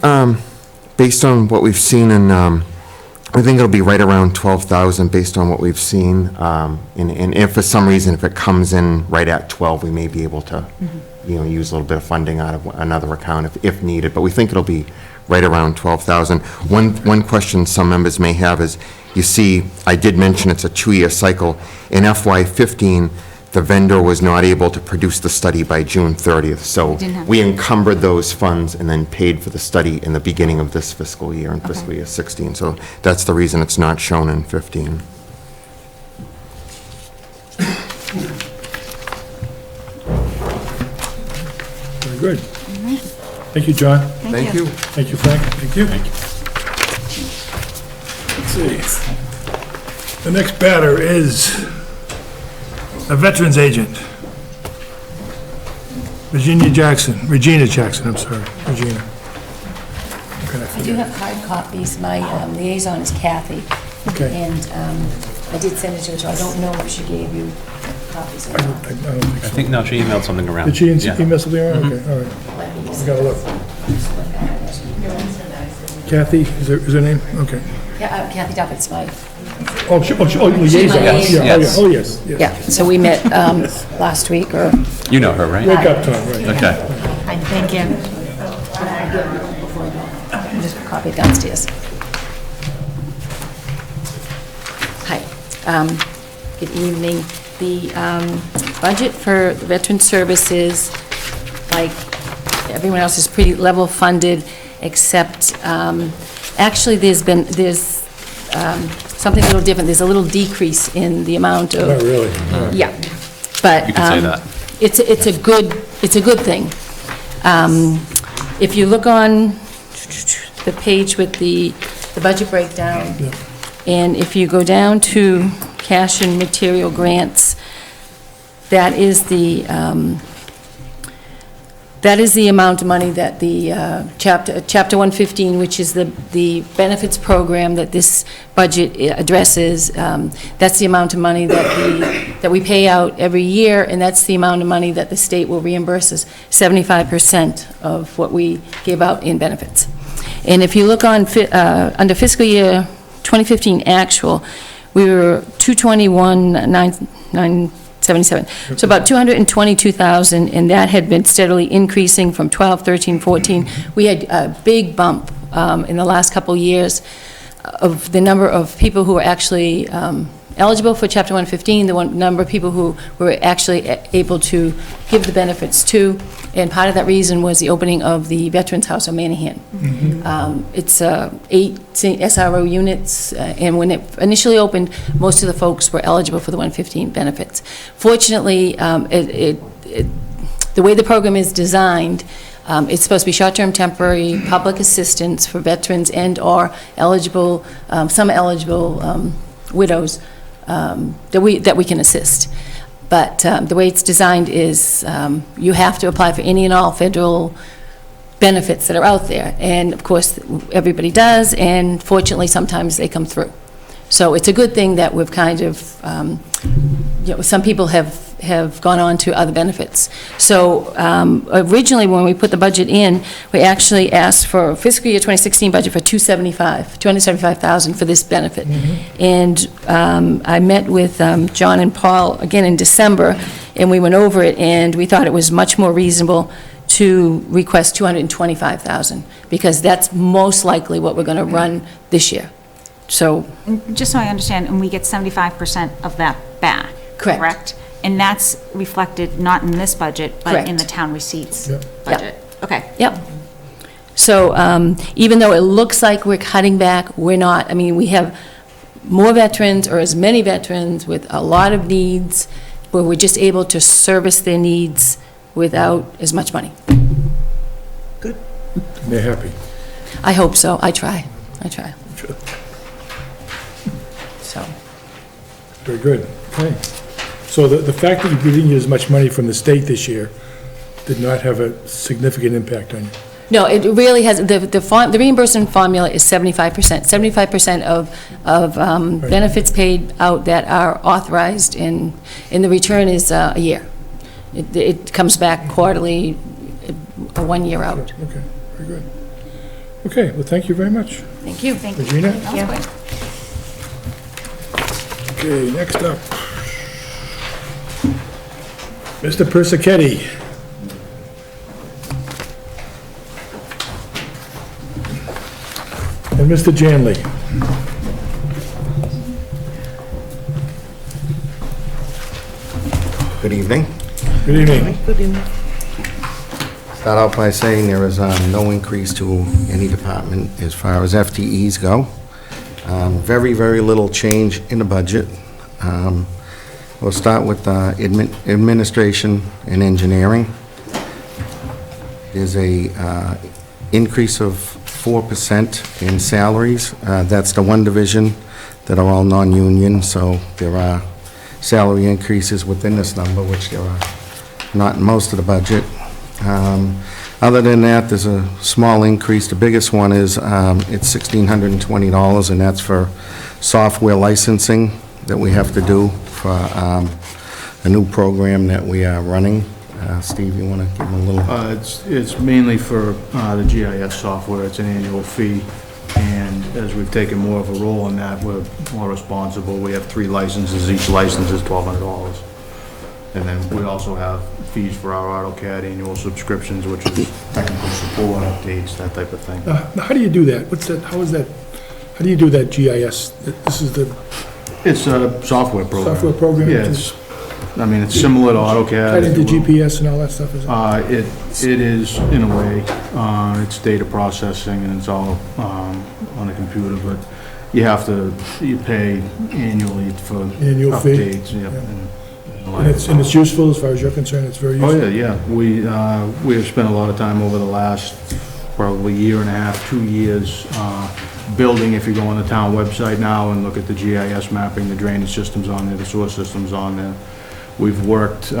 based on what we've seen, and I think it'll be right around 12,000 based on what we've seen. And if for some reason, if it comes in right at 12, we may be able to, use a little bit of funding out of another account if needed. But we think it'll be right around 12,000. One question some members may have is, you see, I did mention it's a 2-year cycle. In FY15, the vendor was not able to produce the study by June 30th. So we encumbered those funds and then paid for the study in the beginning of this fiscal year, in fiscal year 16. So that's the reason it's not shown in 15.
Very good. Thank you, John.
Thank you.
Thank you, Frank. Thank you. Let's see. The next batter is a veterans agent. Regina Jackson, I'm sorry, Regina.
I do have hard copies. My liaison is Kathy.
Okay.
And I did send it to her, so I don't know if she gave you copies or
I
not.
don't think so.
I think, no, she emailed something around.
Did she
Yeah.
email something around? Okay, all right. We gotta look. Kathy, is her name? Okay.
Yeah, Kathy Duffett Smythe.
liaison,
Yes.
yeah,
Yes.
oh, yes, yes.
Yeah, so we met last week, or,
You know her, right?
Wake up, Tom, right.
Okay.
Hi, thank you.
just a copy downstairs. Hi, good evening. The budget for Veteran Services, like everyone else, is pretty level funded, except, actually, there's something a little different. There's a little decrease in the amount of.
Not really.
Yeah, but.
You can say that.
It's a good thing. If you look on the page with the budget breakdown, and if you go down to cash and material grants, that is the amount of money that the Chapter 115, which is the benefits program that this budget addresses, that's the amount of money that we pay out every year, and that's the amount of money that the state will reimburse us, 75% of what we give out in benefits. And if you look on, under fiscal year 2015 actual, we were 221,977, so about 222,000, and that had been steadily increasing from 12, 13, 14. We had a big bump in the last couple years of the number of people who were actually eligible for Chapter 115, the number of people who were actually able to give the benefits to, and part of that reason was the opening of the Veterans House on Manningham. It's 8 SRO units, and when it initially opened, most of the folks were eligible for the 115 benefits. Fortunately, the way the program is designed, it's supposed to be short-term temporary public assistance for veterans and/or eligible, some eligible widows that we can assist. But the way it's designed is you have to apply for any and all federal benefits that are out there. And of course, everybody does, and fortunately, sometimes they come through. So it's a good thing that we've kind of, some people have gone on to other benefits. So originally, when we put the budget in, we actually asked for fiscal year 2016 budget for $275,000 for this benefit. And I met with John and Paul again in December, and we went over it, and we thought it was much more reasonable to request $225,000, because that's most likely what we're going to run this year. So,
Just so I understand, and we get 75% of that back,
Correct.
correct? And that's reflected not in this budget, but in
Correct.
the town receipts
Yep.
budget? Okay.
yep. So even though it looks like we're cutting back, we're not. I mean, we have more veterans, or as many veterans with a lot of needs, where we're just able to service their needs without as much money.
They're happy.
I hope so. I try.
Sure.
So,
Very good, okay. So the fact that we didn't get as much money from the state this year did not have a significant impact on you?
no, it really has, the reimbursement formula is 75%. 75% of benefits paid out that are authorized, and the return is a year. It comes back quarterly, 1 year out.
Okay, very good. Okay, well, thank you very much.
Thank you.
Regina? Okay, next up. Mr. Persichetti. And Mr. Janley.
Good evening.
Good evening.
Start out by saying there is no increase to any department as far as FTEs go. Very, very little change in the budget. We'll start with administration and engineering. There's a increase of 4% in salaries. That's the one division that are all non-union, so there are salary increases within this number, which there are not in most of the budget. Other than that, there's a small increase. The biggest one is it's $1,620, and that's for software licensing that we have to do for a new program that we are running. Steve, you want to give them a little?
It's mainly for the GIS software. It's an annual fee, and as we've taken more of a role in that, we're more responsible. We have 3 licenses, each license is $1,200. And then we also have fees for our AutoCAD annual subscriptions, which is technical support, updates, that type of thing.
Now, how do you do that? What's that, how is that, how do you do that GIS? This is the
It's a software program.
software program?
Yeah, I mean, it's similar to AutoCAD.
Tied into
if you will.
GPS and all that stuff, is it?
It is, in a way, it's data processing and it's all on a computer, but you pay annually for
Annual fee?
updates. Yep,
Yeah.
and
And it's useful, as far as you're concerned, it's very useful?
Oh, yeah. We have spent a lot of time over the last probably year and a half, 2 years, building, if you go on the town website now and look at the GIS mapping, the drainage system's on there, the sewer system's on there. We've worked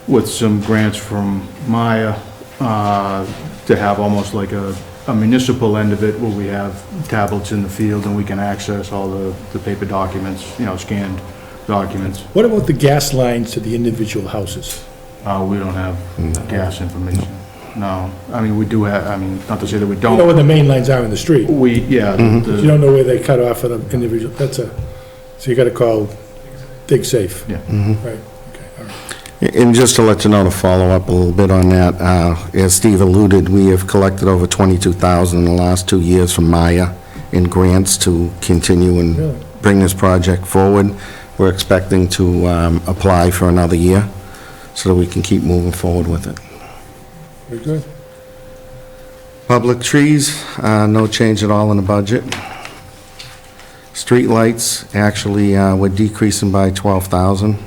with some grants from Maya to have almost like a municipal end of it where we have tablets in the field and we can access all the paper documents, scanned documents.
What about the gas lines to the individual houses?
We don't have gas information. No. I mean, we do have, not to say that we
You know
don't.
where the main lines are in the street?
Yeah.
You don't know where they cut off for the individual, so you gotta call Dig Safe?
Yeah.
Right, okay, all right.
And just to let you know, to follow up a little bit on that, as Steve alluded, we have collected over $22,000 in the last 2 years from Maya in grants to continue and
Really?
bring this project forward. We're expecting to apply for another year so that we can keep moving forward with it.
Very good.
Public trees, no change at all in the budget. Streetlights, actually, we're decreasing by 12,000.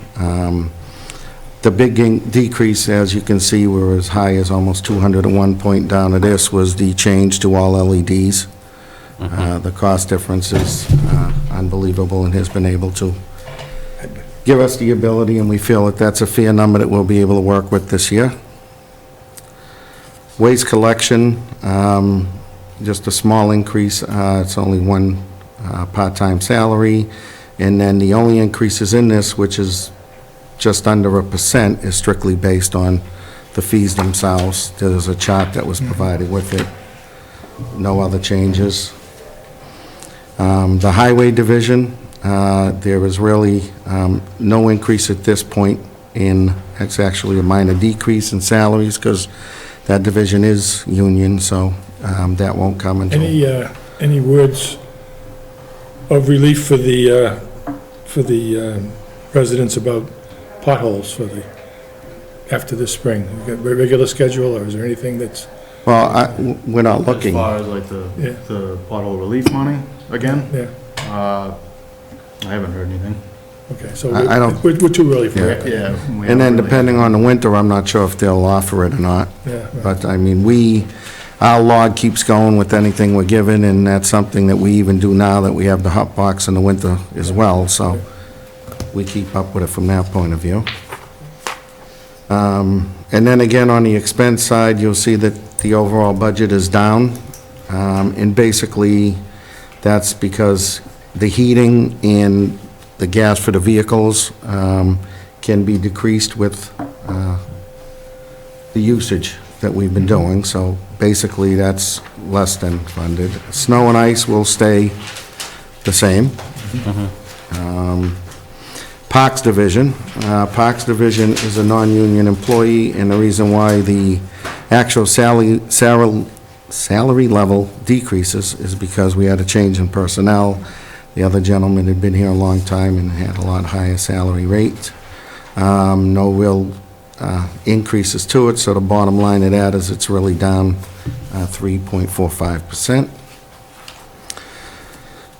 The big decrease, as you can see, we're as high as almost 200 at one point down to this, was the change to all LEDs. The cost difference is unbelievable and has been able to give us the ability, and we feel that that's a fair number that we'll be able to work with this year. Waste collection, just a small increase. It's only one part-time salary. And then the only increases in this, which is just under 1%, is strictly based on the fees themselves. There's a chart that was provided with it. No other changes. The highway division, there is really no increase at this point it's actually a minor decrease in salaries because that division is union, so that won't come until...
Any words of relief for the residents about potholes after this spring? You got a regular schedule, or is there anything that's...
Well, we're not looking.
As far as like the pothole relief money, again?
Yeah,
I haven't heard anything.
okay, so
I don't-
we're too early for that.
Yeah.
And then depending on the winter, I'm not sure if they'll offer it or not.
Yeah, right.
But, I mean, our log keeps going with anything we're given, and that's something that we even do now that we have the hot box in the winter as well, so we keep up with it from that point of view. And then again, on the expense side, you'll see that the overall budget is down. And basically, that's because the heating and the gas for the vehicles can be decreased with the usage that we've been doing. So basically, that's less than funded. Snow and ice will stay the same. Parks Division. Parks Division is a non-union employee, and the reason why the actual salary level decreases is because we had a change in personnel. The other gentleman had been here a long time and had a lot higher salary rate. No real increases to it, so the bottom line of that is it's really down 3.45%.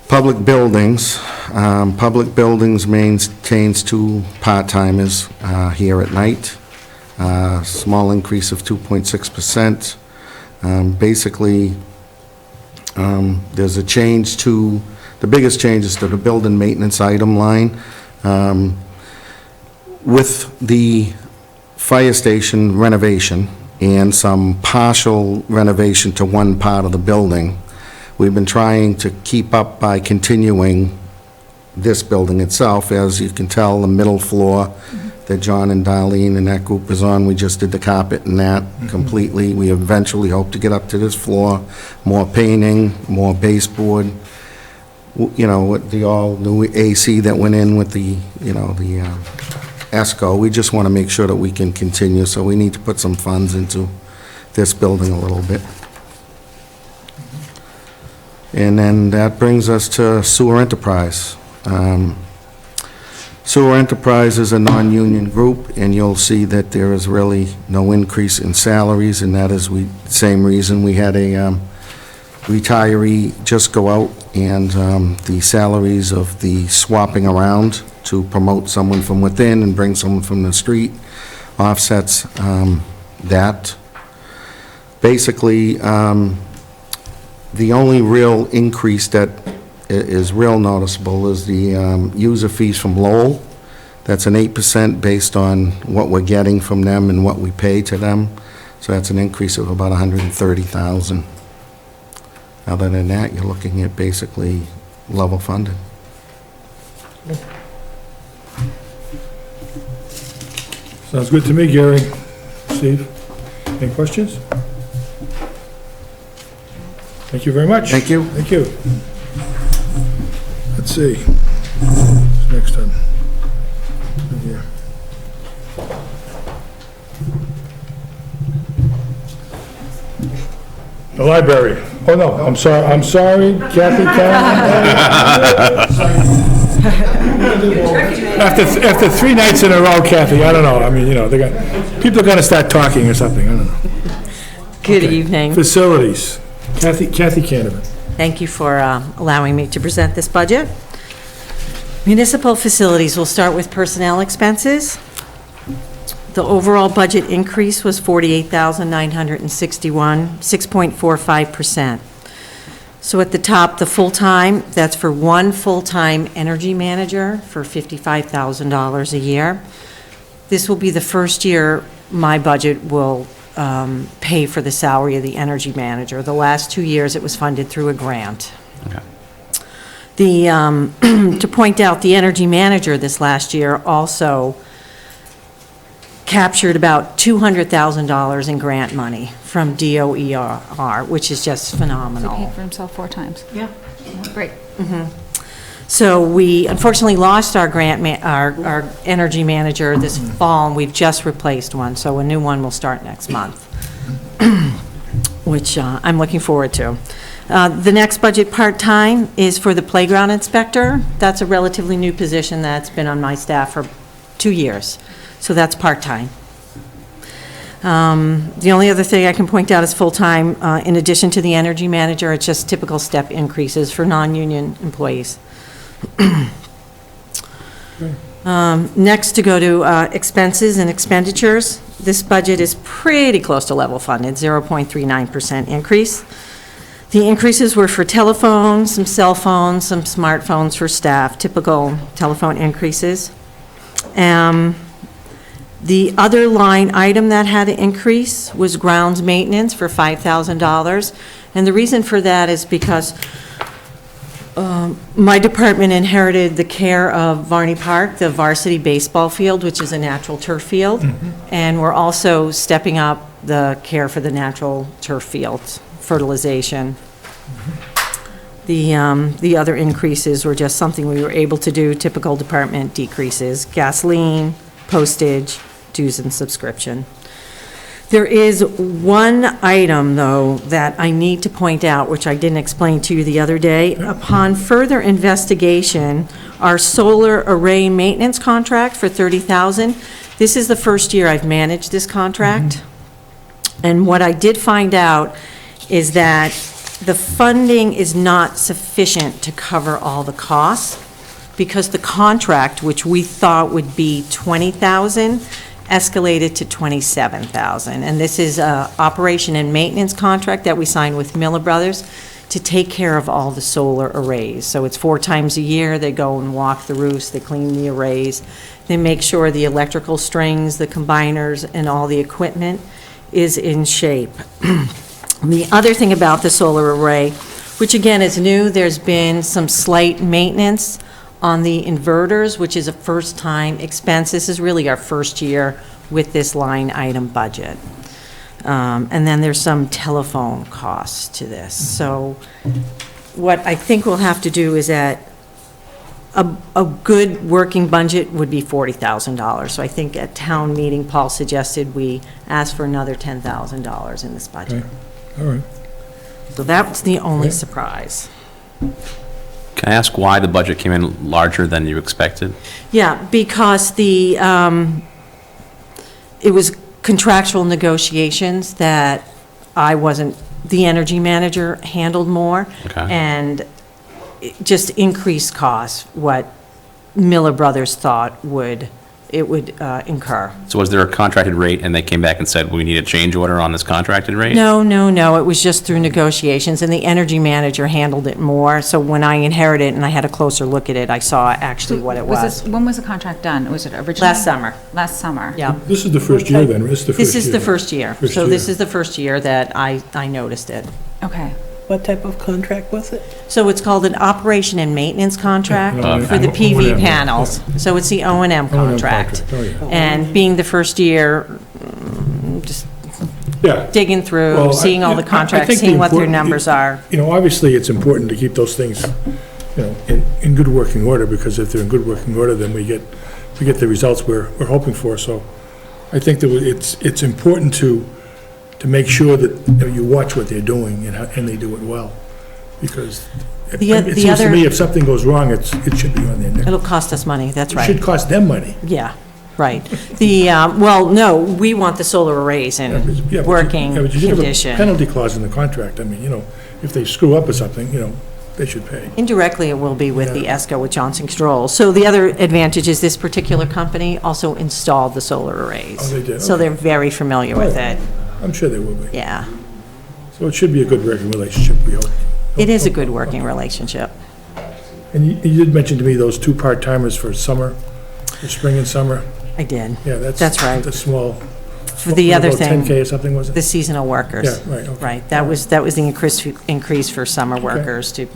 Public buildings. Public buildings maintains 2 part-timers here at night. Small increase of 2.6%. Basically, there's a change to, the biggest change is to the building maintenance item line. With the fire station renovation and some partial renovation to one part of the building, we've been trying to keep up by continuing this building itself. As you can tell, the middle floor that John and Darlene and that group is on. We just did the carpet and that completely. We eventually hope to get up to this floor, more painting, more baseboard, you know, with the all-new AC that went in with the, you know, the ESCO. We just want to make sure that we can continue, so we need to put some funds into this building a little bit. And then that brings us to Sewer Enterprise. Sewer Enterprise is a non-union group, and you'll see that there is really no increase in salaries, and that is same reason. We had a retiree just go out, and the salaries of the swapping around to promote someone from within and bring someone from the street offsets that. Basically, the only real increase that is real noticeable is the user fees from Lowell. That's an 8% based on what we're getting from them and what we pay to them. So that's an increase of about $130,000. Other than that, you're looking at basically level funded.
Sounds good to me, Gary. Steve, any questions? Thank you very much.
Thank you.
Thank you. Let's see. What's next time? Here. The library. Oh, no, I'm sorry, Kathy. After 3 nights in a row, Kathy, I don't know. I mean, you know, people are going to start talking or something. I don't know.
Good evening.
Facilities. Kathy Canavan.
Thank you for allowing me to present this budget. Municipal facilities, we'll start with personnel expenses. The overall budget increase was $48,961, 6.45%. So at the top, the full-time, that's for one full-time energy manager for $55,000 a year. This will be the first year my budget will pay for the salary of the energy manager. The last 2 years, it was funded through a grant.
Okay.
To point out, the energy manager this last year also captured about $200,000 in grant money from DOER, which is just
He
phenomenal.
paid for himself 4 times.
Yeah.
Great.
So we unfortunately lost our our energy manager this fall, and we've just replaced one, so a new one will start next month, which I'm looking forward to. The next budget part-time is for the playground inspector. That's a relatively new position that's been on my staff for 2 years, so that's part-time. The only other thing I can point out is full-time. In addition to the energy manager, it's just typical step increases for non-union employees. Next, to go to expenses and expenditures. This budget is pretty close to level funded, 0.39% increase. The increases were for telephones, some cell phones, some smartphones for staff, typical telephone increases. The other line item that had an increase was grounds maintenance for $5,000. And the reason for that is because my department inherited the care of Varney Park, the varsity baseball field, which is a natural turf field. And we're also stepping up the care for the natural turf fields, fertilization. The other increases were just something we were able to do, typical department decreases, gasoline, postage, dues and subscription. There is one item, though, that I need to point out, which I didn't explain to you the other day. Upon further investigation, our solar array maintenance contract for $30,000, this is the first year I've managed this contract. And what I did find out is that the funding is not sufficient to cover all the costs, because the contract, which we thought would be $20,000, escalated to $27,000. And this is a operation and maintenance contract that we signed with Miller Brothers to take care of all the solar arrays. So it's 4 times a year. They go and walk the roofs, they clean the arrays, they make sure the electrical strings, the combiners, and all the equipment is in shape. The other thing about the solar array, which again is new, there's been some slight maintenance On the inverters, which is a first-time expense, this is really our first year with this line item budget. And then there's some telephone costs to this. So what I think we'll have to do is that a good working budget would be $40,000. So I think at town meeting, Paul suggested we ask for another $10,000 in this budget.
Okay. All right.
So that's the only surprise.
Can I ask why the budget came in larger than you expected?
Yeah, because it was contractual negotiations that the energy manager handled more.
Okay.
And it just increased costs, what Miller Brothers thought it would incur.
So was there a contracted rate, and they came back and said, we need a change order on this contracted rate?
No, it was just through negotiations, and the energy manager handled it more. So when I inherited it and I had a closer look at it, I saw actually what it was.
When was the contract done? Was it originally?
Last summer.
Last summer?
Yeah.
This is the first year then, this is the first year.
This is the first year.
First
So
year.
this is the first year that I noticed it.
Okay.
What type of contract was it?
So it's called an operation and maintenance contract
Yeah,
for the
O&M.
PV panels. So it's the O&M contract.
Oh, yeah.
And being the first year, just
Yeah.
digging through,
Well,
seeing all the
I
contracts,
think the
seeing what their
important-
numbers are.
You know, obviously, it's important to keep those things, you know, in good working order, because if they're in good working order, then we get the results we're hoping for. So I think that it's important to make sure that, you know, you watch what they're doing and they do it well. Because it seems to
other-
me, if something goes wrong, it should be on their neck.
It'll cost us money, that's
It
right.
should cost them money.
Yeah, right. Well, no, we want the solar arrays
Yeah,
in
but you
working
should have a
condition.
penalty clause in the contract. I mean, you know, if they screw up or something, you know, they should pay.
Indirectly, it will be with the
Yeah.
ESCO with Johnson Controls. So the other advantage is this particular company also installed the solar arrays.
Oh, they did,
So
okay.
they're very familiar with it,
I'm sure they will be.
yeah.
So it should be a good working relationship, we hope.
It is a good working relationship.
And you did mention to me those two part-timers for summer, for spring and summer.
I did.
Yeah,
That's right.
The small.
For the other
about
thing,
10K or something, was it?
the seasonal workers.
Yeah, right, okay.
Right, that was the increase for summer workers to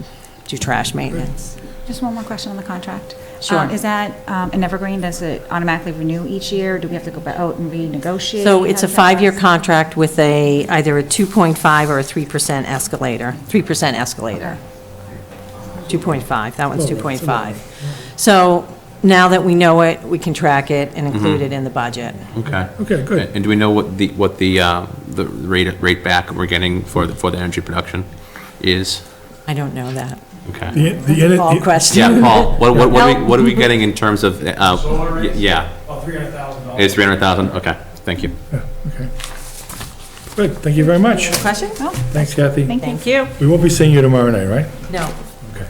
do trash maintenance.
Just one more question on the contract.
Sure.
Is that an evergreen? Does it automatically renew each year? Do we have to go out and renegotiate?
So it's a
How does that
5-year
work?
contract with either a 2.5 or a 3% escalator, 3% escalator. 2.5, that one's
Oh, that's
2.5. So now that we know it, we can track it and include it in the budget.
Okay.
Okay, good.
And do we know what the rate back we're getting for the energy production is?
I don't know that.
Okay.
Paul question.
Yeah, Paul, what are we getting in terms of, yeah?
About $300,000.
It's 300,000, okay, thank you.
Okay. Good, thank you very much.
Question?
Oh,
Thanks, Kathy.
thank you.
Thank you.
We won't be seeing you tomorrow night, right?
No.
Okay.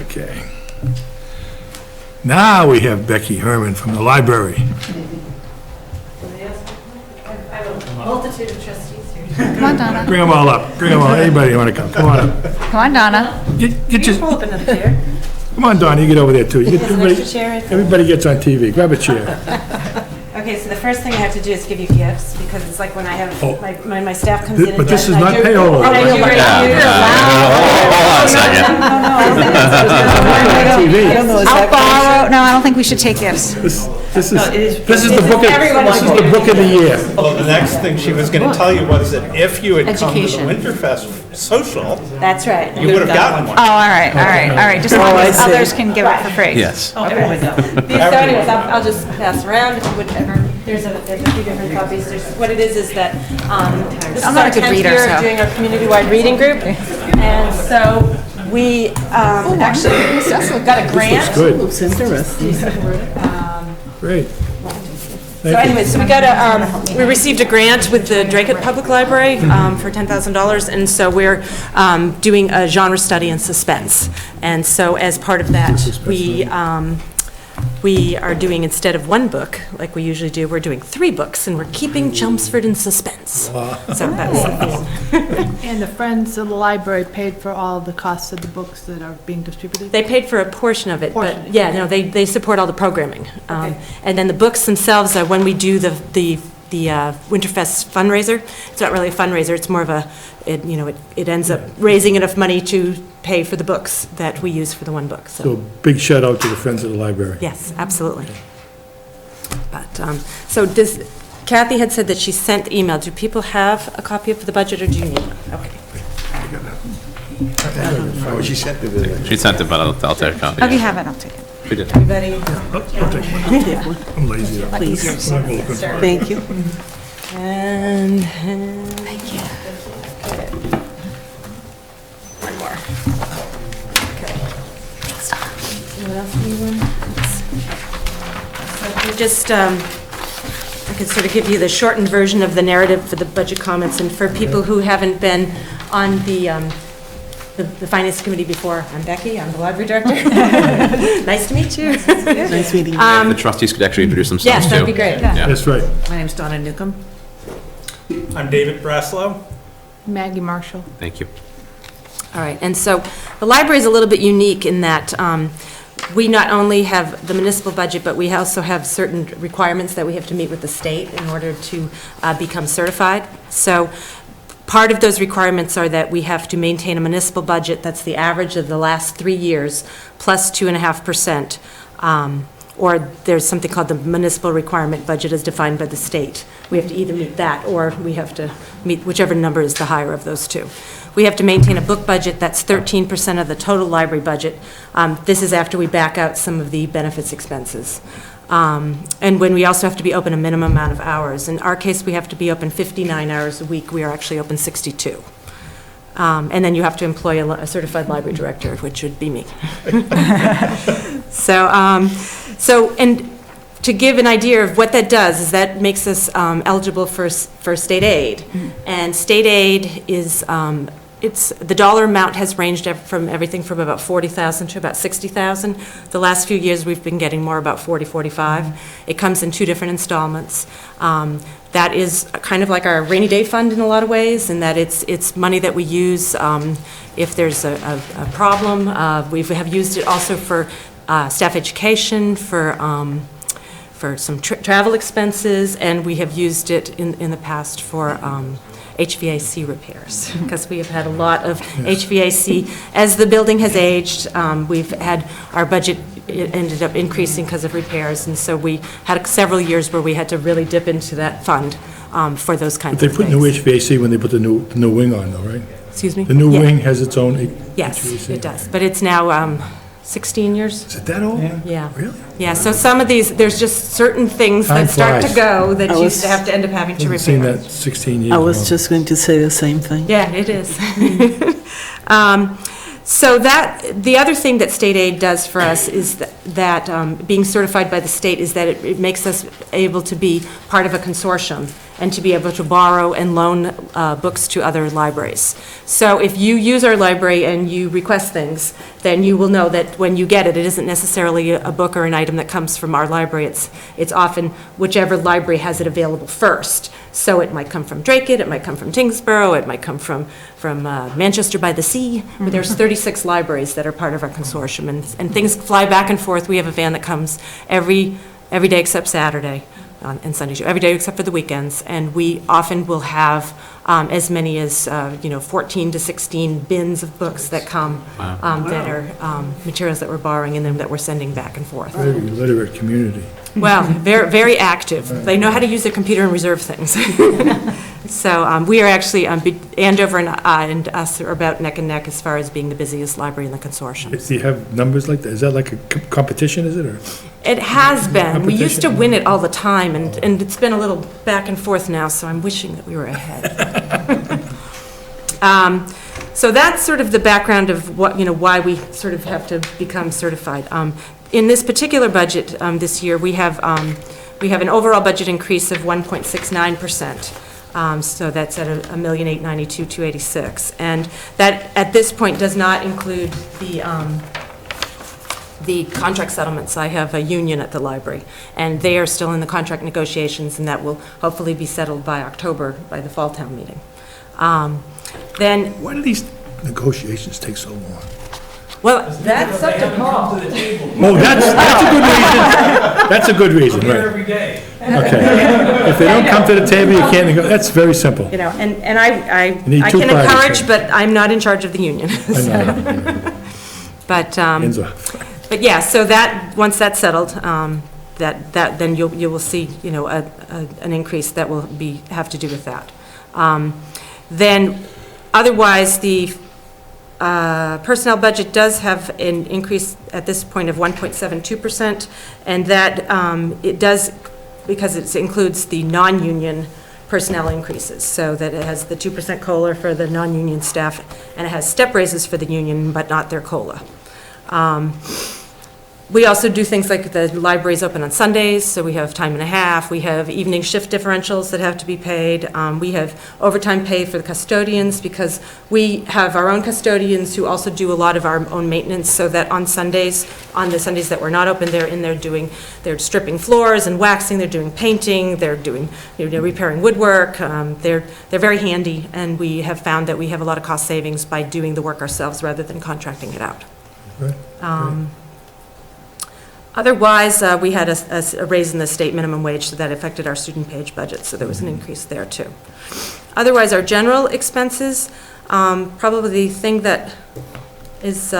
Okay. Now we have Becky Herman from the library.
Multitude of trustees here.
Come on, Donna.
Bring them all up, anybody want to come, come on up.
Come on, Donna.
Get your,
Pull up another chair.
come on, Don, you get over there too. You get-
There's an extra chair right there.
Everybody gets on TV, grab a chair.
Okay, so the first thing I have to do is give you gifts, because it's like when I have,
Oh.
my staff comes in and
But this is
I
not
do-
payroll.
and I do great news.
Hold on a second.
TV.
I don't know, is
I'll
that
borrow, no, I don't think we should take gifts.
This is
Everyone
the book of the year.
Well, the next thing she was going to tell you was that if you had come to the
Education.
Winterfest social,
That's right.
you would have gotten one.
Oh, all right, just as long as
I see.
others can give it for free.
Yes.
So anyways, I'll just pass around if you would ever, there's a few different copies. What it is that, this is
I'm not
our
a good
10th
reader,
year
so.
of doing our community-wide reading group. And so we actually got a grant.
Good,
Looks interesting.
great.
So anyways, so we received a grant with the Dracut Public Library for $10,000, and so we're doing a genre study in suspense. And so as part of that, we are doing, instead of one book, like we usually do, we're doing 3 books, and we're keeping Chelmsford in suspense. So that's the theme.
And the Friends of the Library paid for all the costs of the books that are being distributed?
They paid for a portion of it, but
Portion.
yeah, no, they support all the programming. And then the books themselves are when we do the Winterfest fundraiser. It's not really a fundraiser, it's more of a, it ends up raising enough money to pay for the books that we use for the one book,
So big shout out to the Friends of the Library.
Yes, absolutely. But, so Kathy had said that she sent the email. Do people have a copy of the budget, or do you need one? Okay.
Oh, she sent it, didn't
She sent it, but I'll take a copy.
Oh, if you have it, I'll take it.
She did.
Everybody?
I'm lazy.
Please. Thank you.
And, thank you. One more. Okay. What else do you want? So if you just, I could sort of give you the shortened version of the narrative for the budget comments, and for people who haven't been on the Finance Committee before, I'm Becky, I'm the Library Director. Nice to meet you.
Nice meeting you.
The trustees could actually introduce themselves,
Yes,
too.
that'd be great.
Yeah.
That's right.
My name's Donna Newcomb.
I'm David Braslow.
Maggie Marshall.
Thank you.
All right, and so the library is a little bit unique in that we not only have the municipal budget, but we also have certain requirements that we have to meet with the state in order to become certified. So part of those requirements are that we have to maintain a municipal budget that's the average of the last 3 years, plus 2.5%. Or there's something called the municipal requirement budget as defined by the state. We have to either meet that, or we have to meet whichever number is the higher of those two. We have to maintain a book budget that's 13% of the total library budget. This is after we back out some of the benefits expenses. And when we also have to be open a minimum amount of hours. In our case, we have to be open 59 hours a week. We are actually open 62. And then you have to employ a certified library director, which would be me. And to give an idea of what that does is that makes us eligible for state aid. And state aid is, the dollar amount has ranged from everything from about $40,000 to about $60,000. The last few years, we've been getting more about $40,000, $45,000. It comes in 2 different installments. That is kind of like our rainy day fund in a lot of ways, in that it's money that we use if there's a problem. We have used it also for staff education, for some travel expenses, and we have used it in the past for HVAC repairs, because we have had a lot of HVAC. As the building has aged, we've had, our budget ended up increasing because of repairs, and so we had several years where we had to really dip into that fund for those kinds of
But
things.
they put new HVAC when they put the new wing on, though, right?
Excuse me?
The new wing has its own
Yes,
HVAC.
it does, but it's now 16 years.
Is it that old?
Yeah.
Really?
Yeah, so some of these, there's just certain things
Time
that start to
flies.
go that
I
you
was-
have to end up having to
Haven't seen
repair.
that 16 years.
I was
ago.
just going to say the same thing.
Yeah, it is. So the other thing that state aid does for us is that being certified by the state is that it makes us able to be part of a consortium and to be able to borrow and loan books to other libraries. So if you use our library and you request things, then you will know that when you get it, it isn't necessarily a book or an item that comes from our library. It's often whichever library has it available first. So it might come from Drake-it, it might come from Tingsboro, it might come from Manchester by the Sea. But there's 36 libraries that are part of our consortium, and things fly back and forth. We have a van that comes every day except Saturday and Sundays, every day except for the weekends, and we often will have as many as 14 to 16 bins of books that come that are materials that we're borrowing and then that we're sending back and forth.
Very literate community.
Well, very, very active. They know how to use their computer and reserve things. So we are actually, Andover and us are about neck and neck as far as being the busiest library in the consortium.
Do you have numbers like that? Is that like a competition, is it, or?
It has been. We used to
Competition.
win it all the time, and it's been a little back and forth now, so I'm wishing that we were ahead. So that's sort of the background of what, why we sort of have to become certified. In this particular budget this year, we have an overall budget increase of 1.69%. So that's at $1,892,286, and that at this point does not include the contract settlements. I have a union at the library, and they are still in the contract negotiations, and that will hopefully be settled by October, by the fall town meeting. Then,
Why do these negotiations take so long?
Well, that's up to Paul.
Oh, that's a good reason. That's a good reason, right.
Every day.
Okay. If they don't come to the table, you can't, that's very simple.
You know, and I
need
I
two
can
parties
encourage,
here.
but I'm not in charge of the union.
I know.
But,
Hands off.
but yeah, so that, once that's settled, then you will see, you know, an increase that will have to do with that. Then, otherwise, the personnel budget does have an increase at this point of 1.72%, and that it does, because it includes the non-union personnel increases, so that it has the 2% COLA for the non-union staff, and it has step raises for the union, but not their COLA. We also do things like the library's open on Sundays, so we have time and a half. We have evening shift differentials that have to be paid. We have overtime pay for the custodians, because we have our own custodians who also do a lot of our own maintenance, so that on the Sundays that we're not open, they're in there they're stripping floors and waxing, they're doing painting, they're doing, repairing woodwork. They're very handy, and we have found that we have a lot of cost savings by doing the work ourselves rather than contracting it out. Otherwise, we had a raise in the state minimum wage, so that affected our student page budget, so there was an increase there too. Otherwise, our general expenses, probably the thing that is,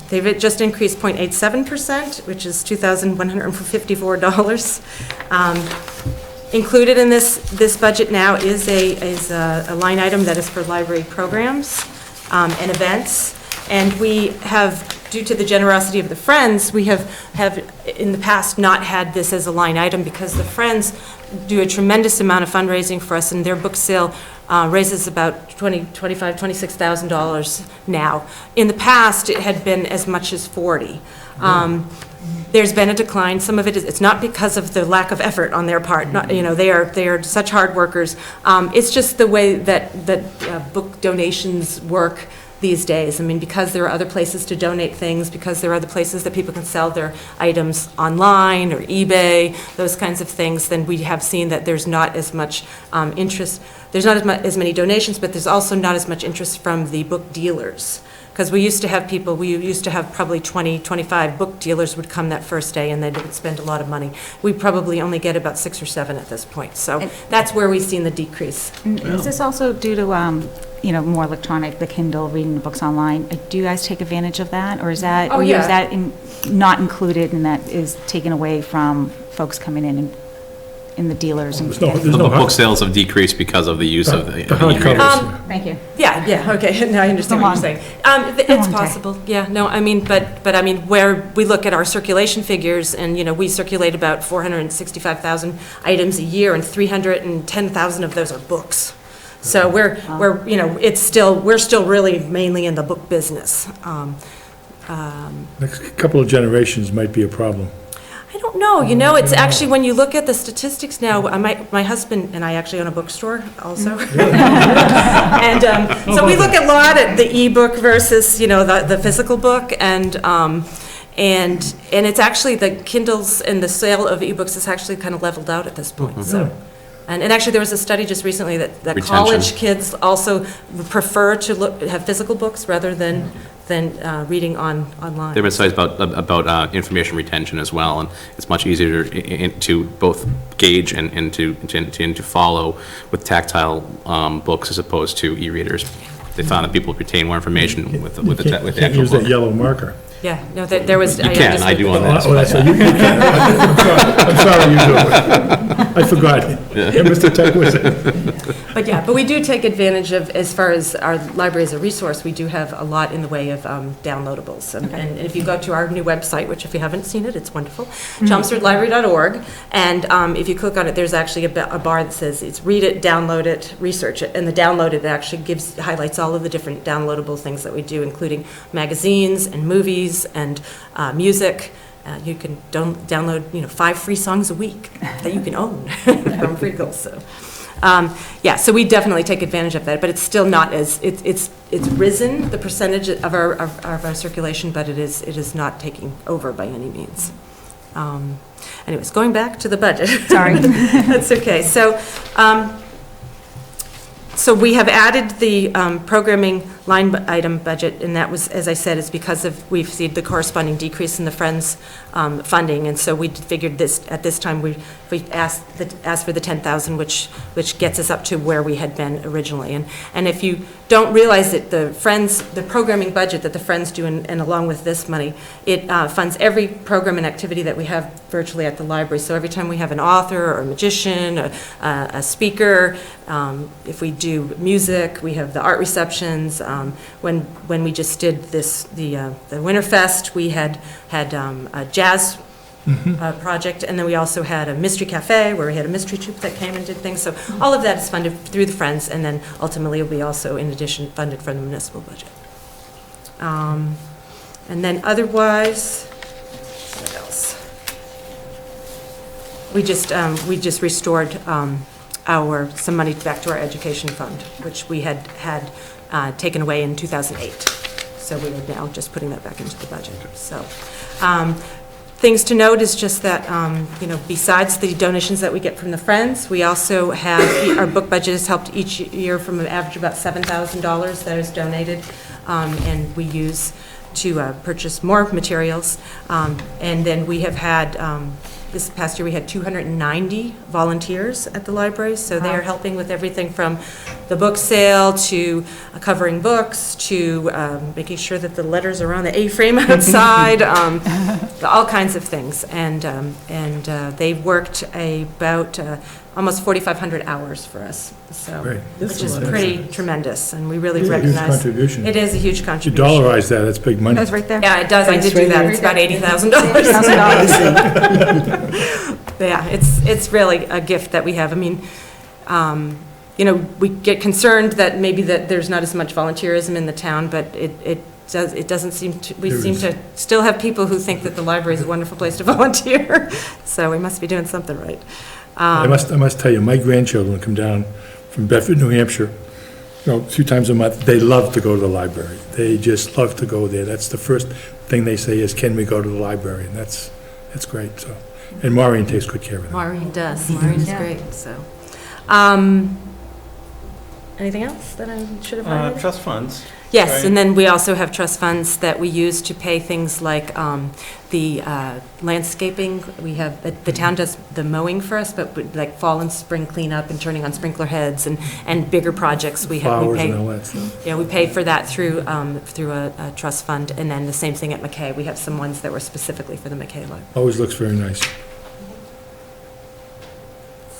they've just increased 0.87%, which is $2,154. Included in this budget now is a line item that is for library programs and events, and we have, due to the generosity of the Friends, we have in the past not had this as a line item, because the Friends do a tremendous amount of fundraising for us, and their book sale raises about $26,000 now. In the past, it had been as much as $40,000. There's been a decline. Some of it is, it's not because of the lack of effort on their part. Not, they are such hard workers. It's just the way that book donations work these days. I mean, because there are other places to donate things, because there are other places that people can sell their items online or eBay, those kinds of things, then we have seen that there's not as much interest. There's not as many donations, but there's also not as much interest from the book dealers. Because we used to have probably 20, 25 book dealers would come that first day, and they would spend a lot of money. We probably only get about 6 or 7 at this point. So that's where we've seen the decrease.
Is this also due to, more electronic, the Kindle, reading the books online? Do you guys take advantage of that, or is that,
Oh, yeah.
is that not included, and that is taken away from folks coming in the dealers? And
The book sales have decreased because of the use of the
hardcovers.
Thank you.
Yeah, okay, now I understand what you're saying. It's possible, yeah, no, I mean, but I mean, where we look at our circulation figures, and, we circulate about 465,000 items a year, and 310,000 of those are books. So we're still really mainly in the book business.
Next couple of generations might be a problem.
I don't know, it's actually, when you look at the statistics now, my husband and I actually own a bookstore also. And so we look a lot at the e-book versus, the physical book, and it's actually the Kindles and the sale of e-books is actually kind of leveled out at this point, so. And actually, there was a study just recently that college kids also prefer to have physical books rather than reading online.
There have been studies about information retention as well, and it's much easier to both gauge and to follow with tactile books as opposed to e-readers. They found that people retain more information with the actual
Can't use that
book.
yellow marker.
Yeah, no, there was.
You can, I do on that.
Oh, that's right, you can. I'm sorry, you do it. I forgot. Yeah, Mr. Tech was it.
But we do take advantage of, as far as our library as a resource, we do have a lot in the way of downloadables. And if you go to our new website, which if you haven't seen it, it's wonderful, chelmsfordlibrary.org, and if you click on it, there's actually a bar that says it's read it, download it, research it, and the download it actually highlights all of the different downloadable things that we do, including magazines and movies and music. You can download 5 free songs a week that you can own from Freakle. So so we definitely take advantage of that, but it's still not as it's risen, the percentage of our circulation, but it is not taking over by any means. Anyways, going back to the budget.
Sorry.
That's okay. So we have added the programming line item budget, and that was, as I said, is because we've seen the corresponding decrease in the Friends funding, and so we figured at this time, we asked for the 10,000, which gets us up to where we had been originally. And if you don't realize that the programming budget that the Friends do, and along with this money, it funds every program and activity that we have virtually at the library. So every time we have an author or a magician, a speaker, if we do music, we have the art receptions. When we just did the Winterfest, we had a jazz project, and then we also had a mystery cafe where we had a mystery troupe that came and did things. So all of that is funded through the Friends, and then ultimately will be also, in addition, funded from the municipal budget. And then otherwise, what else? We just restored some money back to our education fund, which we had taken away in 2008. So we are now just putting that back into the budget. So things to note is just that, besides the donations that we get from the Friends, we also have, our book budget has helped each year from an average of about $7,000 that is donated, and we use to purchase more materials. And then we have had, this past year, we had 290 volunteers at the library, so they are helping with everything from the book sale to covering books to making sure that the letters are on the A-frame outside, all kinds of things. And they worked about almost 4,500 hours for us, so, which is pretty tremendous, and we really recognize.
Huge contribution.
It is a huge
You
contribution.
dollarize that, that's big money.
That's right there.
Yeah, it does. I did do that. It's about $80,000. Yeah, it's really a gift that we have. I mean, we get concerned that maybe that there's not as much volunteerism in the town, but it doesn't seem to, we seem to still have people who think that the library is a wonderful place to volunteer. So we must be doing something right.
I must tell you, my grandchildren come down from Bedford, New Hampshire, a few times a month. They love to go to the library. They just love to go there. That's the first thing they say is, can we go to the library? And that's great, so. And Maureen takes good care of them.
Maureen does. Maureen is great, so. Anything else that I should have highlighted?
Trust funds.
Yes,
right?
and then we also have trust funds that we use to pay things like the landscaping. We have, the town does the mowing for us, but like fall and spring cleanup and turning on sprinkler heads and bigger projects. We
Flowers
pay,
and all that stuff.
Yeah, we pay for that through a trust fund, and then the same thing at McKay. We have some ones that were specifically for the McKay Library.
Always looks very nice.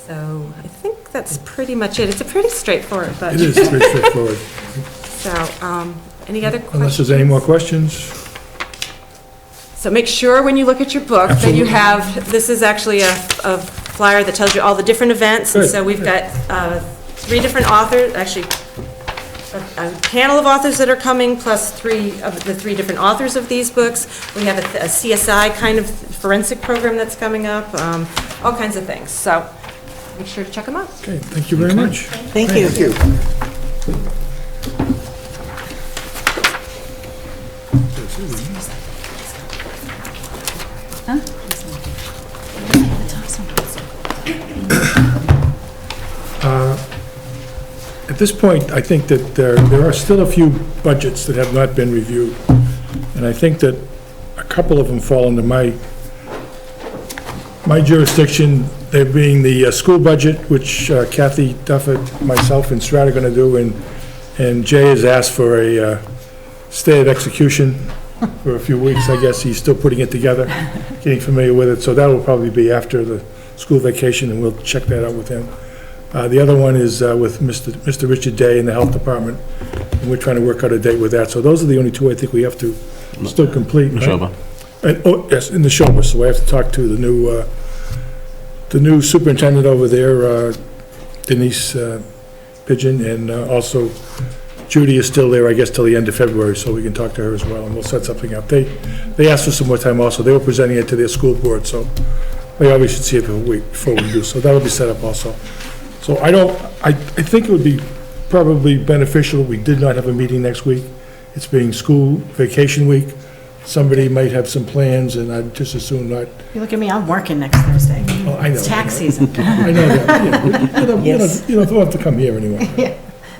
So I think that's pretty much it. It's a pretty straightforward budget.
It is pretty straightforward.
So, any other questions?
Unless there's any more questions?
So make sure when you look at your book that you have, this is actually a flyer that tells you all the different events. And so we've got 3 different authors, actually a panel of authors that are coming, plus 3 of the 3 different authors of these books. We have a CSI kind of forensic program that's coming up, all kinds of things. So make sure to check them out.
Okay, thank you very much.
Thank you.
At this point, I think that there are still a few budgets that have not been reviewed, and I think that a couple of them fall under my jurisdiction, there being the school budget, which Kathy Duffett, myself, and Strat are going to do, and Jay has asked for a stay of execution for a few weeks. I guess he's still putting it together, getting familiar with it, so that will probably be after the school vacation, and we'll check that out with him. The other one is with Mr. Richard Day in the Health Department, and we're trying to work out a date with that. So those are the only 2 I think we have to still complete.
Neshoba.
Oh, yes, in Neshoba, so I have to talk to the new superintendent over there, Denise Pigeon, and also Judy is still there, I guess, till the end of February, so we can talk to her as well, and we'll set something up. They asked for some more time also. They were presenting it to their school board, so we always should see it before we do. So that'll be set up also. So I think it would be probably beneficial, we did not have a meeting next week. It's being school vacation week. Somebody might have some plans, and I'd just as soon not.
You look at me, I'm working next Thursday.
Oh, I know.
It's tax season.
I know that. You don't have to come here anyway.
Yeah.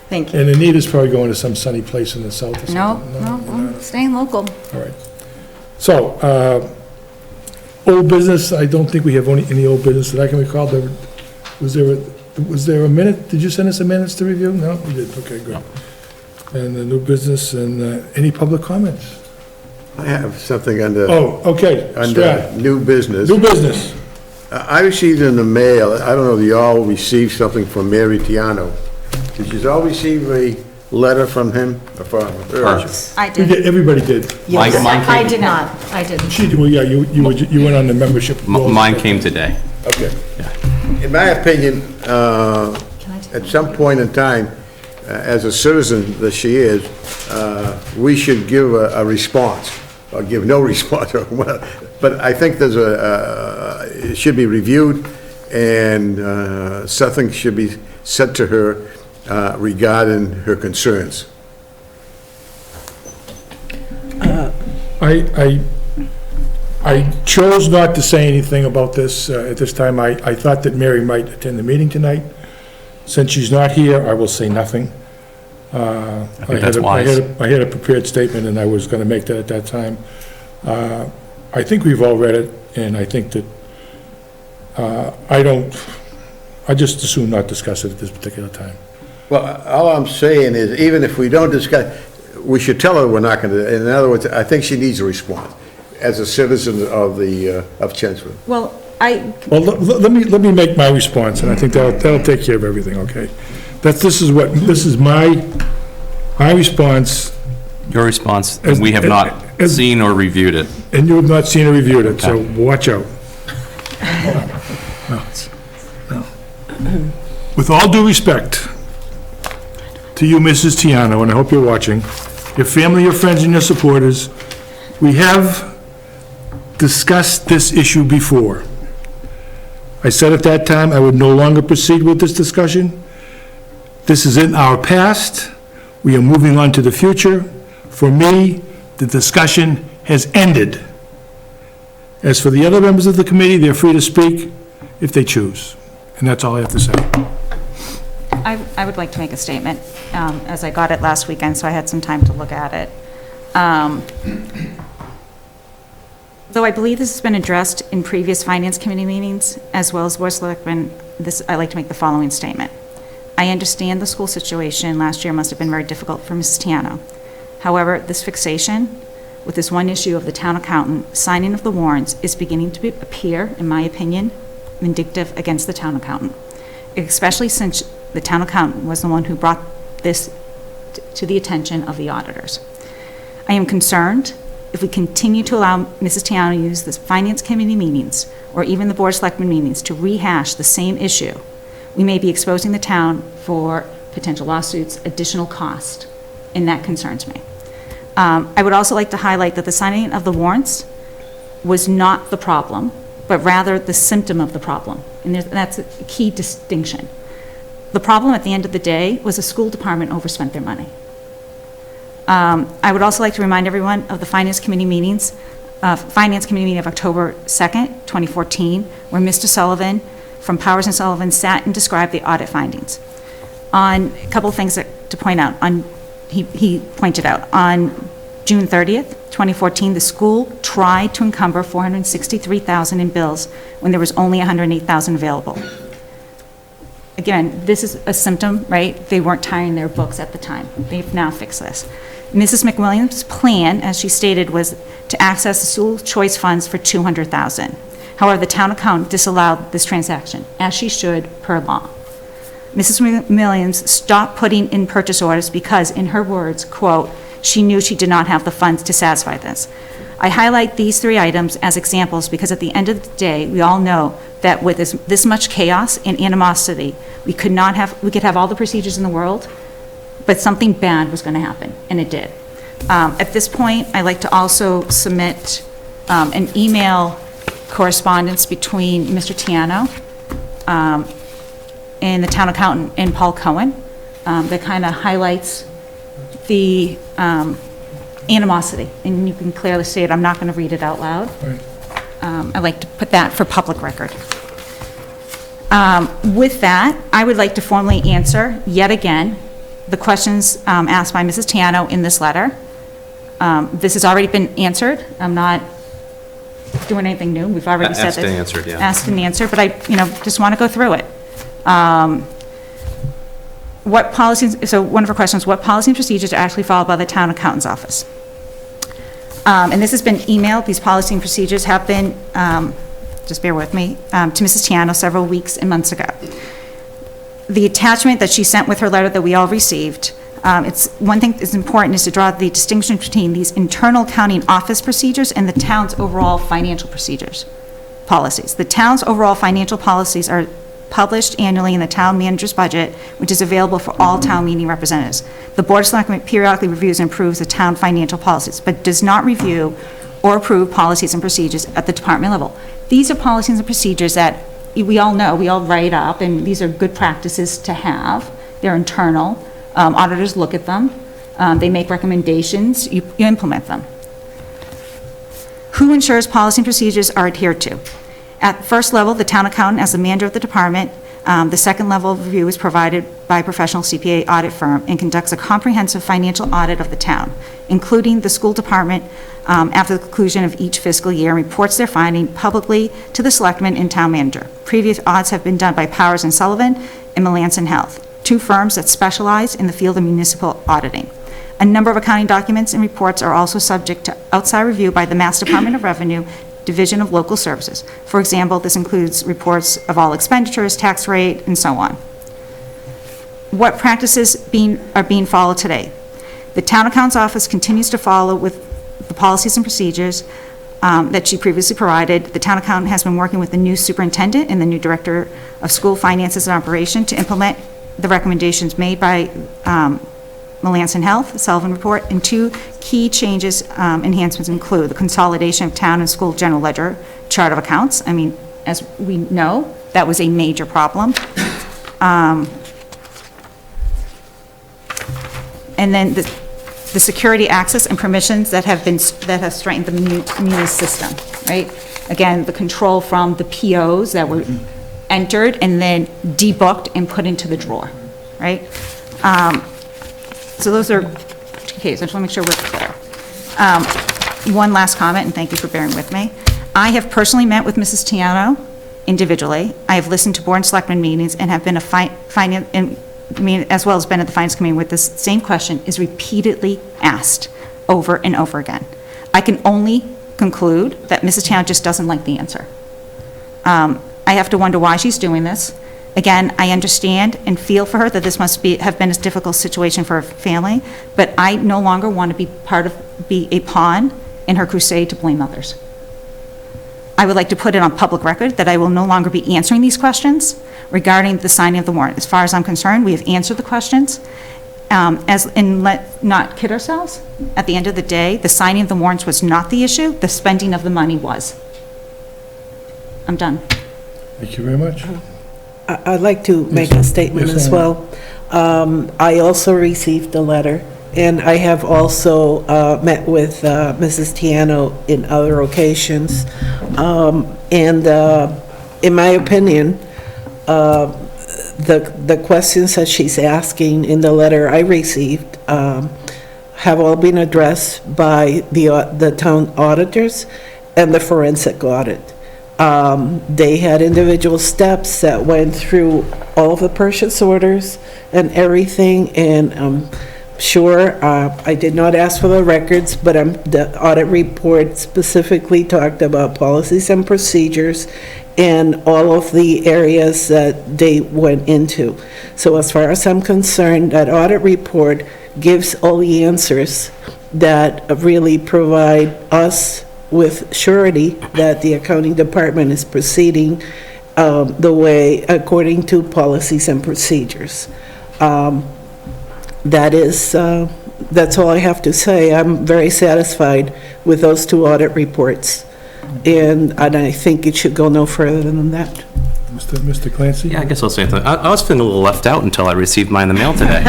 Thank you.
And Anita's probably going to some sunny place in the south or
No,
something.
no, staying local.
All right. So, old business, I don't think we have any old business that I can recall. Was there a minute? Did you send us a minutes to review? No, we did. Okay, good. And the new business and any public comments?
I have something under.
Oh, okay.
Under
Strat.
new business.
New business.
I received in the mail, I don't know if you all received something from Mary Tiano. Did you all receive a letter from him or from her?
I
We did, everybody did.
Mine
I
came,
did not. I didn't.
Well, yeah, you went on the membership.
mine came today.
Okay. In my opinion, at some point in time, as a citizen that she is, we should give a response, or give no response, or whatever. But I think there's it should be reviewed, and something should be said to her regarding her concerns.
I chose not to say anything about this at this time. I thought that Mary might attend the meeting tonight. Since she's not here, I will say nothing.
I think that's wise.
I had a prepared statement, and I was going to make that at that time. I think we've all read it, and I think that I just assume not discuss it at this particular time.
Well, all I'm saying is, even if we don't discuss, we should tell her we're not going to, in other words, I think she needs a response as a citizen of Chelmsford.
Well,
Well, let me make my response, and I think that'll take care of everything, okay? This is my response.
Your response, we have not seen or reviewed it.
And you have not seen or reviewed it, so watch out. No. With all due respect to you, Mrs. Tiano, and I hope you're watching, your family, your friends, and your supporters, we have discussed this issue before. I said at that time I would no longer proceed with this discussion. This is in our past. We are moving on to the future. For me, the discussion has ended. As for the other members of the committee, they're free to speak if they choose. And that's all I have to say.
I would like to make a statement, as I got it last weekend, so I had some time to look at it. Though I believe this has been addressed in previous Finance Committee meetings, as well as Board of Selectmen, I'd like to make the following statement. I understand the school situation last year must have been very difficult for Mrs. Tiano. However, this fixation with this one issue of the town accountant signing of the warrants is beginning to appear, in my opinion, vindictive against the town accountant, especially since the town accountant was the one who brought this to the attention of the auditors. I am concerned if we continue to allow Mrs. Tiano to use the Finance Committee meetings or even the Board of Selectmen meetings to rehash the same issue, we may be exposing the town for potential lawsuits, additional cost, and that concerns me. I would also like to highlight that the signing of the warrants was not the problem, but rather the symptom of the problem, and that's a key distinction. The problem at the end of the day was the school department overspent their money. I would also like to remind everyone of the Finance Committee meetings, Finance Committee meeting of October 2nd, 2014, where Mr. Sullivan from Powers and Sullivan sat and described the audit findings. On a couple of things to point out, he pointed out, on June 30th, 2014, the school tried to encumber $463,000 in bills when there was only $108,000 available. Again, this is a symptom, right? They weren't tying their books at the time. They've now fixed this. Mrs. McWilliams' plan, as she stated, was to access the school choice funds for $200,000. However, the town accountant disallowed this transaction, as she should per law. Mrs. McWilliams stopped putting in purchase orders because, in her words, quote, she knew she did not have the funds to satisfy this. I highlight these three items as examples because at the end of the day, we all know that with this much chaos and animosity, we could have all the procedures in the world, but something bad was going to happen, and it did. At this point, I'd like to also submit an email correspondence between Mr. Tiano and the town accountant and Paul Cohen that kind of highlights the animosity, and you can clearly see it. I'm not going to read it out loud.
Right.
I'd like to put that for public record. With that, I would like to formally answer, yet again, the questions asked by Mrs. Tiano in this letter. This has already been answered. I'm not doing anything new. We've already said this.
Asked and answered, yeah.
Asked and answered, but I, just want to go through it. What policies, so one of our questions, what policies and procedures are actually followed by the town accountant's office? And this has been emailed, these policies and procedures have been, just bear with me, to Mrs. Tiano several weeks and months ago. The attachment that she sent with her letter that we all received, it's, one thing that's important is to draw the distinction between these internal accounting office procedures and the town's overall financial procedures, policies. The town's overall financial policies are published annually in the town manager's budget, which is available for all town meeting representatives. The Board of Selectmen periodically reviews and approves the town financial policies, but does not review or approve policies and procedures at the department level. These are policies and procedures that we all know, we all write up, and these are good practices to have. They're internal. Auditors look at them. They make recommendations. You implement them. Who ensures policy and procedures are adhered to? At first level, the town accountant as the manager of the department. The second level of review is provided by a professional CPA audit firm and conducts a comprehensive financial audit of the town, including the school department, after the conclusion of each fiscal year, and reports their finding publicly to the selectman and town manager. Previous audits have been done by Powers and Sullivan and Melanson Health, two firms that specialize in the field of municipal auditing. A number of accounting documents and reports are also subject to outside review by the Mass Department of Revenue, Division of Local Services. For example, this includes reports of all expenditures, tax rate, and so on. What practices are being followed today? The town accountant's office continues to follow with the policies and procedures that she previously provided. The town accountant has been working with the new superintendent and the new director of school finances and operation to implement the recommendations made by Melanson Health, the Sullivan Report, and two key changes, enhancements include the consolidation of town and school general ledger chart of accounts. I mean, as we know, that was a major problem. And then the security access and permissions that have strengthened the Munis system, right? Again, the control from the POs that were entered and then debooked and put into the drawer, right? So those are okay, so I just want to make sure we're clear. One last comment, and thank you for bearing with me. I have personally met with Mrs. Tiano individually. I have listened to board and selectmen meetings and have been as well as been at the finance committee with this same question is repeatedly asked over and over again. I can only conclude that Mrs. Tiano just doesn't like the answer. I have to wonder why she's doing this. Again, I understand and feel for her that this must have been a difficult situation for her family, but I no longer want to be a pawn in her crusade to blame others. I would like to put it on public record that I will no longer be answering these questions regarding the signing of the warrant. As far as I'm concerned, we have answered the questions. Let's not kid ourselves. At the end of the day, the signing of the warrants was not the issue. The spending of the money was. I'm done.
Thank you very much.
I'd like to make a statement as well. I also received the letter, and I have also met with Mrs. Tiano in other occasions. In my opinion, the questions that she's asking in the letter I received have all been addressed by the town auditors and the forensic audit. They had individual steps that went through all of the purchase orders and everything, and sure, I did not ask for the records, but the audit report specifically talked about policies and procedures and all of the areas that they went into. So as far as I'm concerned, that audit report gives all the answers that really provide us with surety that the accounting department is proceeding the way according to policies and procedures. That's all I have to say. I'm very satisfied with those two audit reports, and I think it should go no further than that.
Mr. Clancy?
Yeah, I guess I'll say something. I was feeling a little left out until I received mine in the mail today.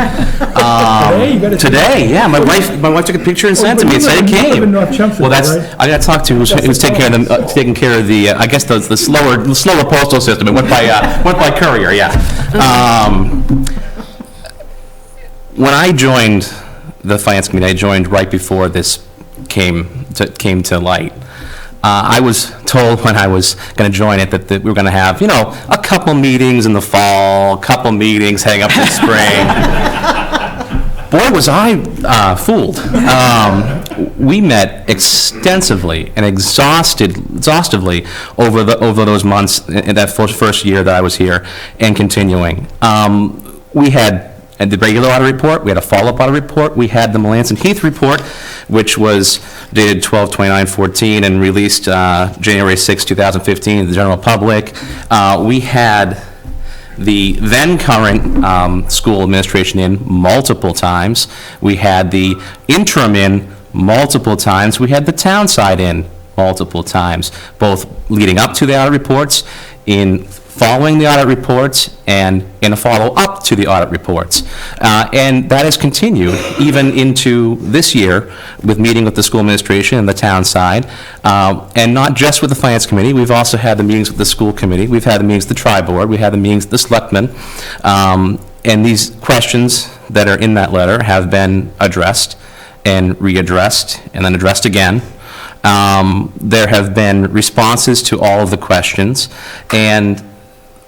Today, yeah. My wife took a picture and sent it to me and said it came. Well, I got to talk to who was taking care of the I guess the slower postal system. It went by courier, yeah. when I joined the Finance Committee, I joined right before this came to light. I was told when I was going to join it that we were going to have, a couple meetings in the fall, a couple meetings heading up to the spring. Boy, was I fooled. We met extensively and exhaustively over those months in that first year that I was here and continuing. We had the regular audit report, we had a follow-up audit report, we had the Melanson Heath report, which was dated 12/29/14 and released January 6, 2015 to the general public. We had the then current school administration in multiple times. We had the interim in multiple times. We had the town side in multiple times, both leading up to the audit reports, in following the audit reports, and in a follow-up to the audit reports. And that has continued even into this year with meeting with the school administration and the town side, and not just with the Finance Committee. We've also had the meetings with the school committee. We've had the meetings with the tri-board. We had the meetings with the selectmen. And these questions that are in that letter have been addressed and readdressed and then addressed again. There have been responses to all of the questions, and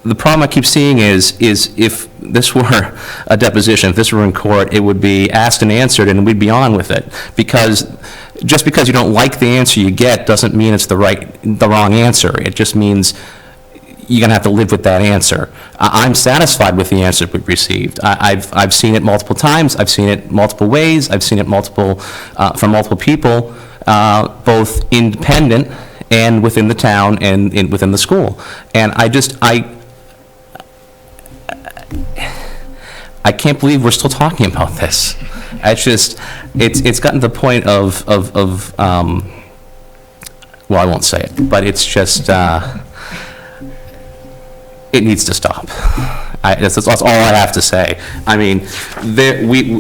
the problem I keep seeing is if this were a deposition, if this were in court, it would be asked and answered, and we'd be on with it. Because just because you don't like the answer you get doesn't mean it's the wrong answer. It just means you're going to have to live with that answer. I'm satisfied with the answer we've received. I've seen it multiple times. I've seen it multiple ways. I've seen it from multiple people, both independent and within the town and within the school. And I can't believe we're still talking about this. It's gotten to the point of well, I won't say it, but it's just, it needs to stop. That's all I have to say. I mean,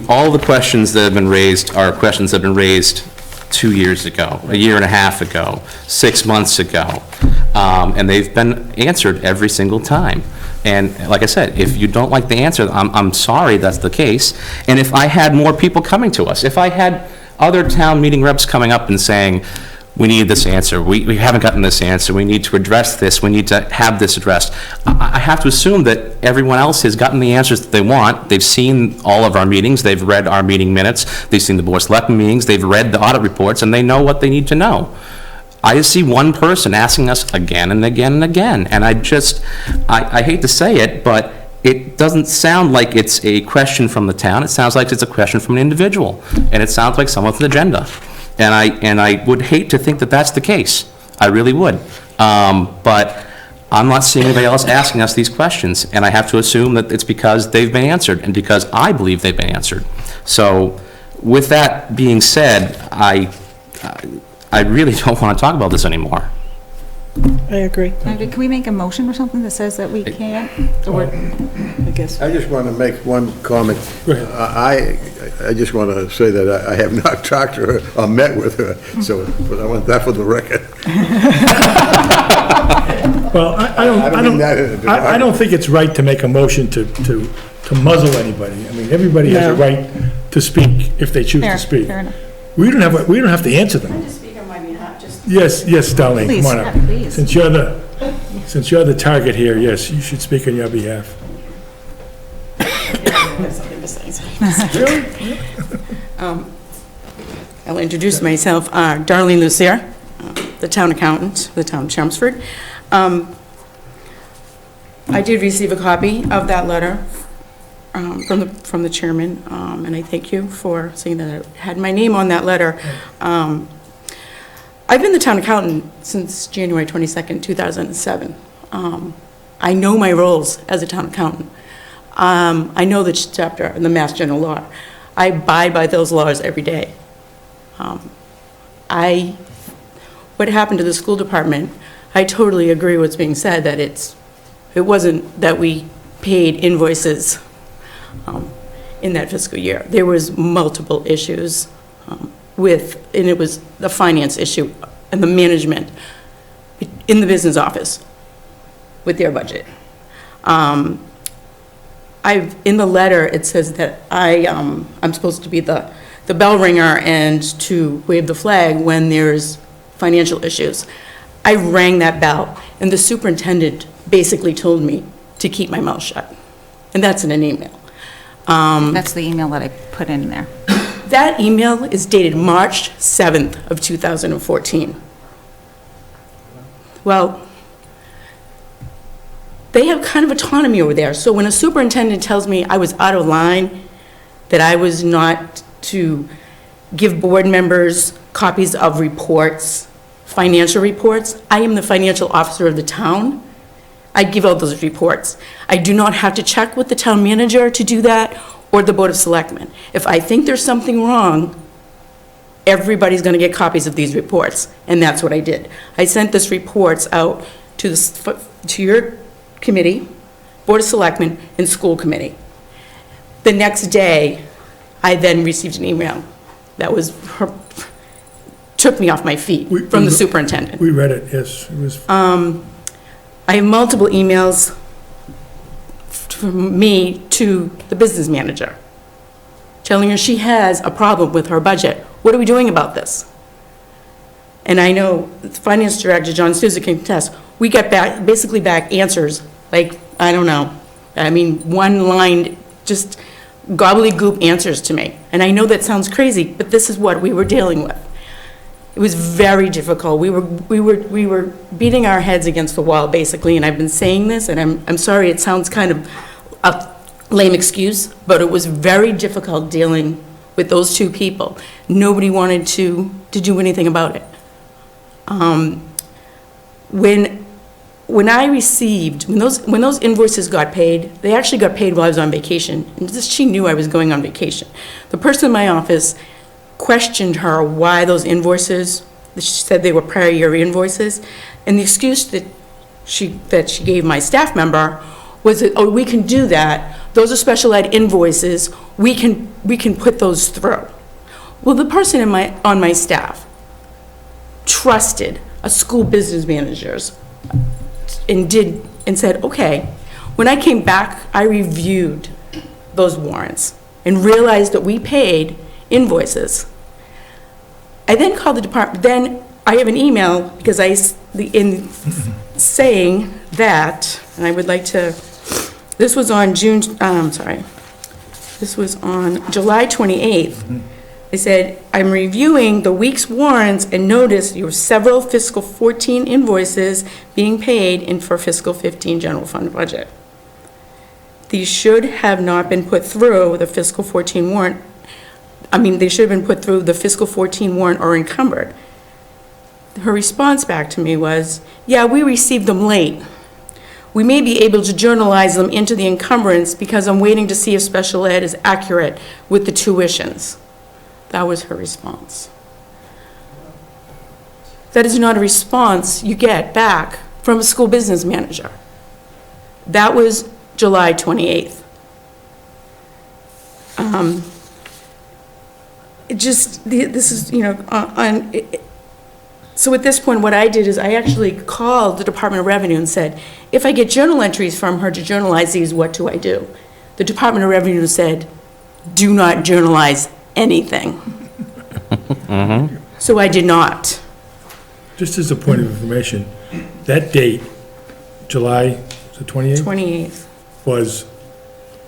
all the questions that have been raised are questions that have been raised 2 years ago, a year and a half ago, 6 months ago, and they've been answered every single time. And like I said, if you don't like the answer, I'm sorry that's the case. And if I had more people coming to us, if I had other town meeting reps coming up and saying, we need this answer, we haven't gotten this answer, we need to address this, we need to have this addressed, I have to assume that everyone else has gotten the answers that they want. They've seen all of our meetings, they've read our meeting minutes, they've seen the board of selectmen meetings, they've read the audit reports, and they know what they need to know. I just see one person asking us again and again and again, and I hate to say it, but it doesn't sound like it's a question from the town. It sounds like it's a question from an individual, and it sounds like someone's agenda. And I would hate to think that that's the case. I really would. But I'm not seeing anybody else asking us these questions, and I have to assume that it's because they've been answered and because I believe they've been answered. So with that being said, I really don't want to talk about this anymore.
I agree.
Can we make a motion or something that says that we can't? Or, I guess.
I just want to make one comment. I just want to say that I have not talked to her or met with her, so I want that for the record.
Well, I don't think it's right to make a motion to muzzle anybody. I mean, everybody has a right to speak if they choose to speak.
Fair enough.
We don't have to answer them. Yes, Darlene,
Please,
come on up.
yeah, please.
Since you're the target here, yes, you should speak on your behalf.
I'll introduce myself, Darlene Lucier, the town accountant for the town of Chelmsford. I did receive a copy of that letter from the chairman, and I thank you for saying that I had my name on that letter. I've been the town accountant since January 22nd, 2007. I know my roles as a town accountant. I know the chapter in the Mass General Law. I abide by those laws every day. What happened to the school department, I totally agree with what's being said, that it wasn't that we paid invoices in that fiscal year. There was multiple issues and it was the finance issue and the management in the business office with their budget. in the letter, it says that I'm supposed to be the bell ringer and to wave the flag when there's financial issues. I rang that bell, and the superintendent basically told me to keep my mouth shut. And that's in an email.
That's the email that I put in there.
That email is dated March 7th of 2014. Well, they have kind of autonomy over there. So when a superintendent tells me I was out of line, that I was not to give board members copies of reports, financial reports, I am the financial officer of the town. I give out those reports. I do not have to check with the town manager to do that or the Board of Selectmen. If I think there's something wrong, everybody's going to get copies of these reports, and that's what I did. I sent this reports out to your committee, Board of Selectmen, and school committee. The next day, I then received an email that took me off my feet from the superintendent.
We read it, yes. It was.
I have multiple emails from me to the business manager, telling her she has a problem with her budget. What are we doing about this? And I know the finance director, John Souza, can attest. We got basically back answers, like, I don't know, I mean, one line, just gobbledygook answers to me. And I know that sounds crazy, but this is what we were dealing with. It was very difficult. We were beating our heads against the wall, basically, and I've been saying this, and I'm sorry it sounds kind of a lame excuse, but it was very difficult dealing with those two people. Nobody wanted to do anything about it. When I received, when those invoices got paid, they actually got paid while I was on vacation, and she knew I was going on vacation. The person in my office questioned her why those invoices, she said they were prior year invoices, and the excuse that she gave my staff member was that, oh, we can do that, those are special ed invoices, we can put those through. Well, the person on my staff trusted a school business managers and said, okay. When I came back, I reviewed those warrants and realized that we paid invoices. I then called the department, then I have an email because saying that, and I would like to, this was on this was on July 28th. They said, I'm reviewing the week's warrants and noticed you have several fiscal 14 invoices being paid in for fiscal 15 general fund budget. These should have not been put through the fiscal 14 warrant. They should have been put through the fiscal 14 warrant or encumbered. Her response back to me was, yeah, we received them late. We may be able to journalize them into the encumbrance because I'm waiting to see if special ed is accurate with the tuitions. That was her response. That is not a response you get back from a school business manager. That was July 28th. So at this point, what I did is I actually called the Department of Revenue and said, if I get journal entries from her to journalize these, what do I do? The Department of Revenue said, do not journalize anything.
Mm-hmm.
So I did not.
Just as a point of information, that date, July, the 28th?
28th.
Was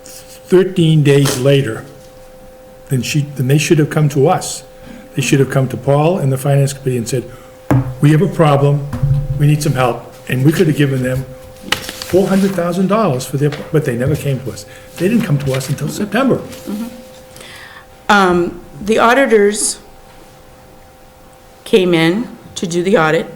13 days later than they should have come to us. They should have come to Paul and the Finance Committee and said, we have a problem, we need some help, and we could have given them $400,000 for but they never came to us. They didn't come to us until September.
Mm-hmm. The auditors came in to do the audit.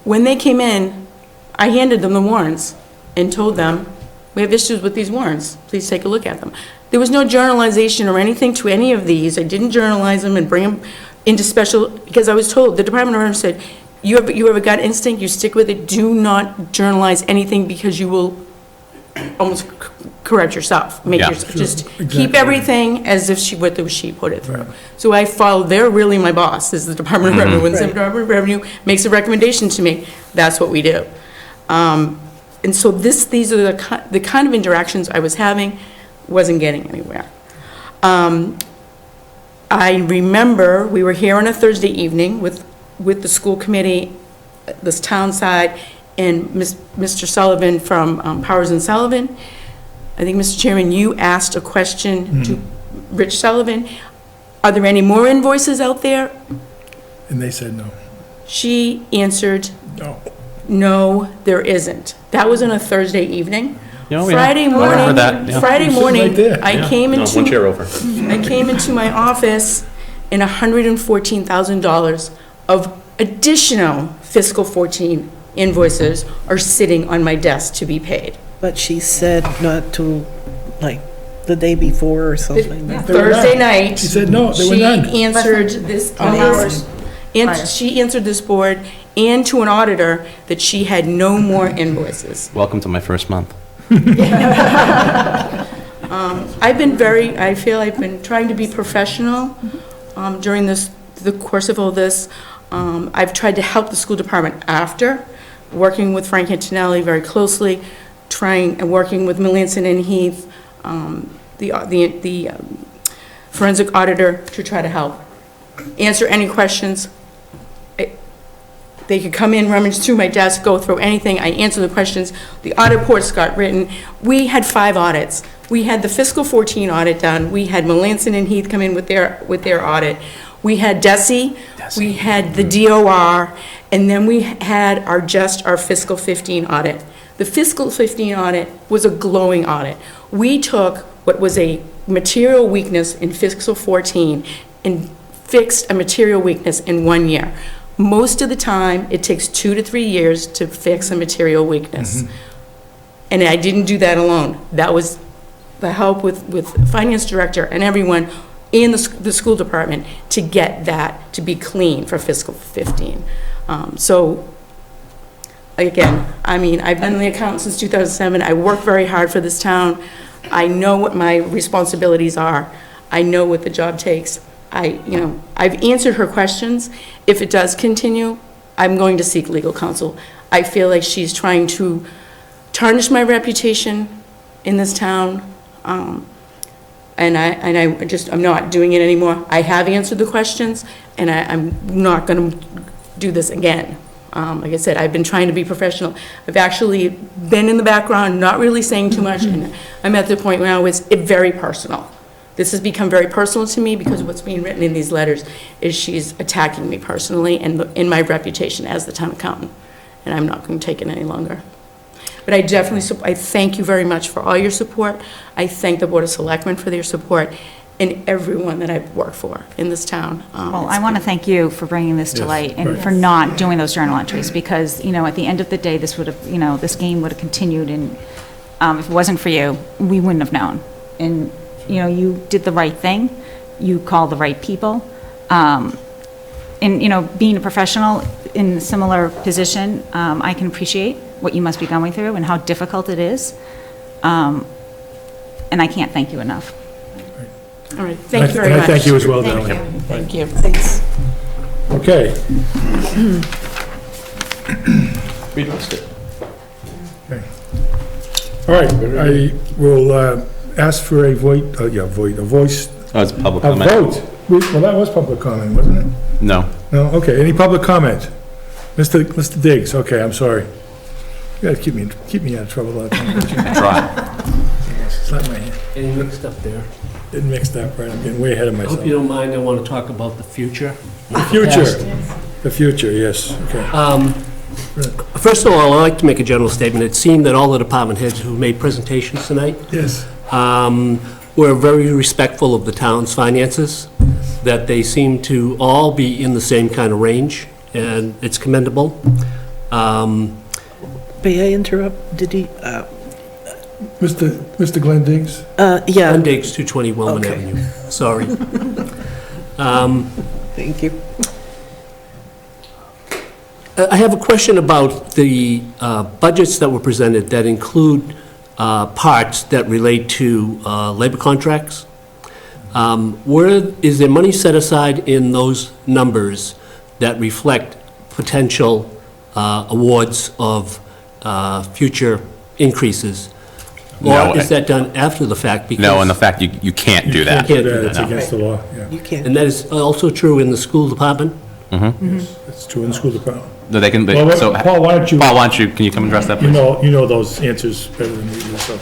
When they came in, I handed them the warrants and told them, we have issues with these warrants, please take a look at them. There was no journalization or anything to any of these. I didn't journalize them and bring them into special, because I was told, the Department of Revenue said, you have a gut instinct, you stick with it, do not journalize anything because you will almost correct yourself. Just keep everything as if she put it through. Right. So I followed, they're really my boss, is the Department of Revenue. When the Department of Revenue makes a recommendation to me, that's what we do. And so these are the kind of interactions I was having, wasn't getting anywhere. I remember we were here on a Thursday evening with the school committee, this town side, and Mr. Sullivan from Powers and Sullivan. I think, Mr. Chairman, you asked a question to Rich Sullivan. Are there any more invoices out there?
And they said no.
She answered,
No.
no, there isn't. That was on a Thursday evening.
Yeah,
Friday
I remember
morning,
that, yeah.
Friday
You're sitting
morning,
right there.
I came
No,
into.
one chair over.
I came into my office and $114,000 of additional fiscal 14 invoices are sitting on my desk to be paid.
But she said not to, like, the day before or something.
They were
Thursday
none.
night.
She said no, there were none.
She answered this, and she answered this board and to an auditor that she had no more invoices.
Welcome to my first month.
I feel I've been trying to be professional during the course of all this. I've tried to help the school department after, working with Frank Antonelli very closely, working with Melanson and Heath, the forensic auditor, to try to help. Answer any questions. They could come in, rummage through my desk, go through anything. I answer the questions. The audit reports got written. We had 5 audits. We had the fiscal 14 audit done. We had Melanson and Heath come in with their audit. We had DESI. We had the DOR, and then we had our fiscal 15 audit. The fiscal 15 audit was a glowing audit. We took what was a material weakness in fiscal 14 and fixed a material weakness in 1 year. Most of the time, it takes 2 to 3 years to fix a material weakness. And I didn't do that alone. That was the help with finance director and everyone in the school department to get that to be clean for fiscal 15. So again, I mean, I've been the accountant since 2007. I work very hard for this town. I know what my responsibilities are. I know what the job takes. I've answered her questions. If it does continue, I'm going to seek legal counsel. I feel like she's trying to tarnish my reputation in this town, and I'm not doing it anymore. I have answered the questions, and I'm not going to do this again. Like I said, I've been trying to be professional. I've actually been in the background, not really saying too much, and I'm at the point now where it's very personal. This has become very personal to me because what's being written in these letters is she's attacking me personally and in my reputation as the town accountant, and I'm not going to take it any longer. But I I thank you very much for all your support. I thank the Board of Selectmen for their support and everyone that I've worked for in this town.
Well, I want to thank you for bringing this to light and for not doing those journal entries, because, at the end of the day, this would have, this game would have continued, and if it wasn't for you, we wouldn't have known. And you did the right thing, you called the right people, and, being a professional in a similar position, I can appreciate what you must be going through and how difficult it is, and I can't thank you enough.
All right, thank you very much.
And I thank you as well,
Thank
Darrell.
you. Thank you. Thanks.
Okay.
Redressed it.
Okay. All right, I will ask for a voice.
Oh, it's a public
A
comment.
vote. Well, that was public comment, wasn't it?
No.
No, okay, any public comment? Mr. Diggs, okay, I'm sorry. You gotta keep me out of trouble all the time.
Try.
Slap my hand.
Getting mixed up there.
Getting mixed up, right, I'm getting way ahead of
I
myself.
hope you don't mind, I want to talk about the future.
The future, the future, yes, okay.
First of all, I'd like to make a general statement. It seemed that all the department heads who made presentations tonight
Yes.
were very respectful of the town's finances, that they seem to all be in the same kind of range, and it's commendable.
May I interrupt? Did he,
Mr. Glenn Diggs?
yeah.
Glenn Diggs, 220 Wellman
Okay.
Avenue. Sorry.
Thank you.
I have a question about the budgets that were presented that include parts that relate to labor contracts. Is there money set aside in those numbers that reflect potential awards of future increases?
No,
Or is that done after the fact?
No, and the fact you can't do that.
Can't do
It's
that.
against the law, yeah.
You can't.
And that is also true in the school department?
It's true in the school department.
No, they can,
Well,
so,
Paul, why don't you,
Paul, why don't you, can you come and address that,
you
please?
know those answers better than we do, so.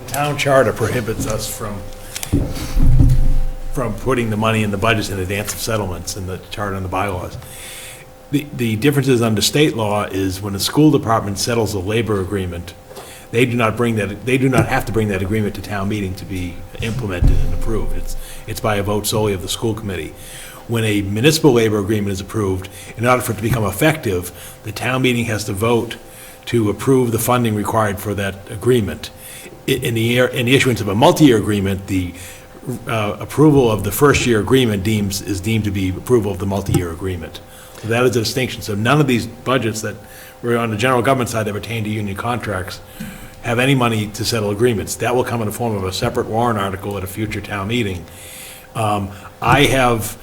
The town charter prohibits us from putting the money in the budgets in advance of settlements in the charter and the bylaws. The differences under state law is when a school department settles a labor agreement, they do not have to bring that agreement to town meeting to be implemented and approved. It's by a vote solely of the school committee. When a municipal labor agreement is approved, in order for it to become effective, the town meeting has to vote to approve the funding required for that agreement. In the issuance of a multi-year agreement, the approval of the first-year agreement is deemed to be approval of the multi-year agreement. So that is a distinction. So none of these budgets that were on the general government side that pertain to union contracts have any money to settle agreements. That will come in the form of a separate warrant article at a future town meeting. I have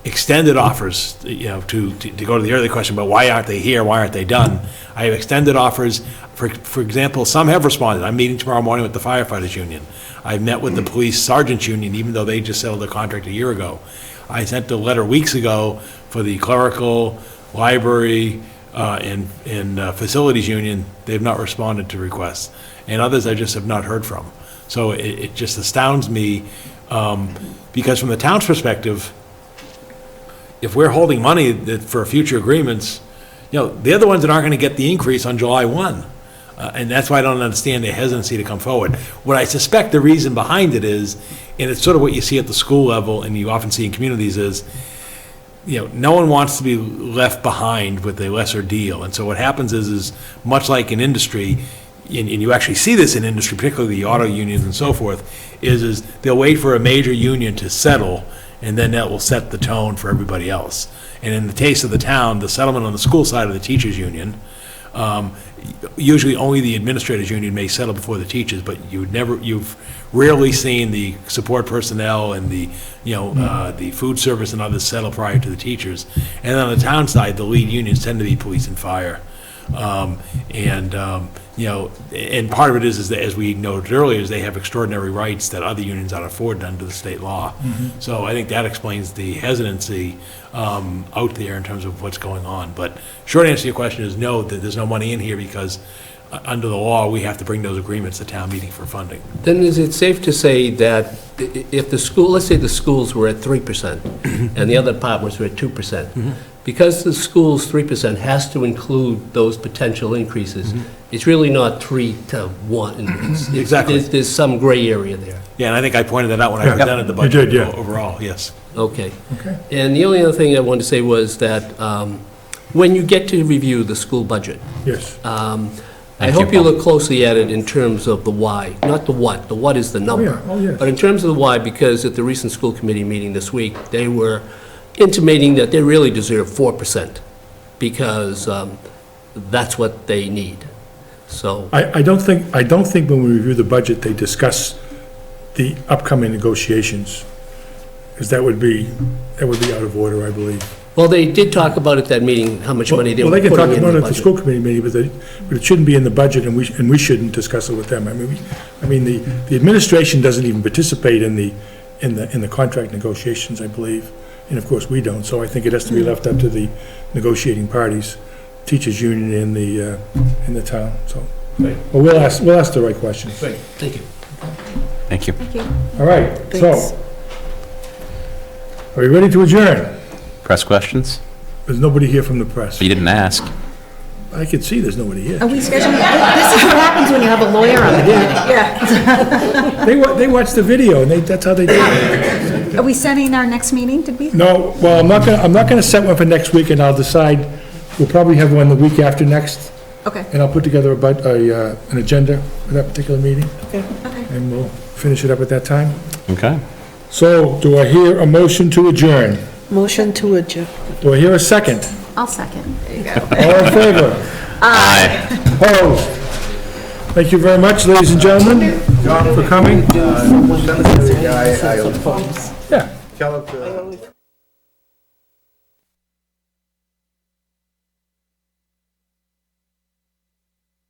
extended offers, to go to the earlier question about why aren't they here, why aren't they done? I have extended offers. For example, some have responded. I'm meeting tomorrow morning with the firefighters union. I've met with the police sergeants union, even though they just settled their contract a year ago. I sent a letter weeks ago for the clerical, library, and facilities union. They've not responded to requests. And others I just have not heard from. So it just astounds me, because from the town's perspective, if we're holding money for future agreements, they're the ones that aren't going to get the increase on July 1. And that's why I don't understand their hesitancy to come forward. What I suspect the reason behind it is, and it's sort of what you see at the school level and you often see in communities is, no one wants to be left behind with a lesser deal. And so what happens is much like in industry, and you actually see this in industry, particularly the auto unions and so forth, is they'll wait for a major union to settle, and then that will set the tone for everybody else. And in the case of the town, the settlement on the school side of the teachers union, usually only the administrators union may settle before the teachers, but you've rarely seen the support personnel and the food service and others settle prior to the teachers. And on the town side, the lead unions tend to be police and fire. And part of it is that, as we noted earlier, is they have extraordinary rights that other unions aren't afforded under the state law. So I think that explains the hesitancy out there in terms of what's going on. But short answer to your question is no, that there's no money in here because under the law, we have to bring those agreements to town meeting for funding.
Then is it safe to say that if the school, let's say the schools were at 3% and the other departments were at 2%, because the school's 3% has to include those potential increases, it's really not 3 to 1.
Exactly.
There's some gray area there.
Yeah, and I think I pointed that out when I presented the
You
budget
did, yeah.
overall, yes.
Okay. And the only other thing I wanted to say was that when you get to review the school budget,
Yes.
I hope you look closely at it in terms of the why, not the what. The what is the number.
Oh, yeah.
But in terms of the why, because at the recent school committee meeting this week, they were intimating that they really deserve 4% because that's what they need. So
I don't think when we review the budget, they discuss the upcoming negotiations, because that would be out of order, I believe.
well, they did talk about at that meeting how much money they were
Well, they
putting
can
in
talk
the
about it at the
budget.
school committee meeting, but it shouldn't be in the budget, and we shouldn't discuss it with them. I mean, the administration doesn't even participate in the contract negotiations, I believe, and of course, we don't, so I think it has to be left up to the negotiating parties, teachers' union in the town, so.
Right.
Well, we'll ask the right questions.
Great, thank you.
Thank you.
All right,
Thanks.
so, are we ready to adjourn?
Press questions?
There's nobody here from the press.
You didn't ask.
I can see there's nobody here.
Are we scheduling, this is what happens when you have a lawyer on the committee.
They watch the video, and that's how they do it.
Are we setting our next meeting, did we?
No, well, I'm not gonna set one for next week, and I'll decide, we'll probably have one the week after next,
Okay.
and I'll put together an agenda for that particular meeting,
Okay.
and we'll finish it up at that time.
Okay.
So, do I hear a motion to adjourn?
Motion to adjourn.
Do I hear a second?
I'll second. There you go.
All in favor?
Aye.
Opposed? Thank you very much, ladies and gentlemen, for coming.
Send it to the guy,
Yeah.
tell him to...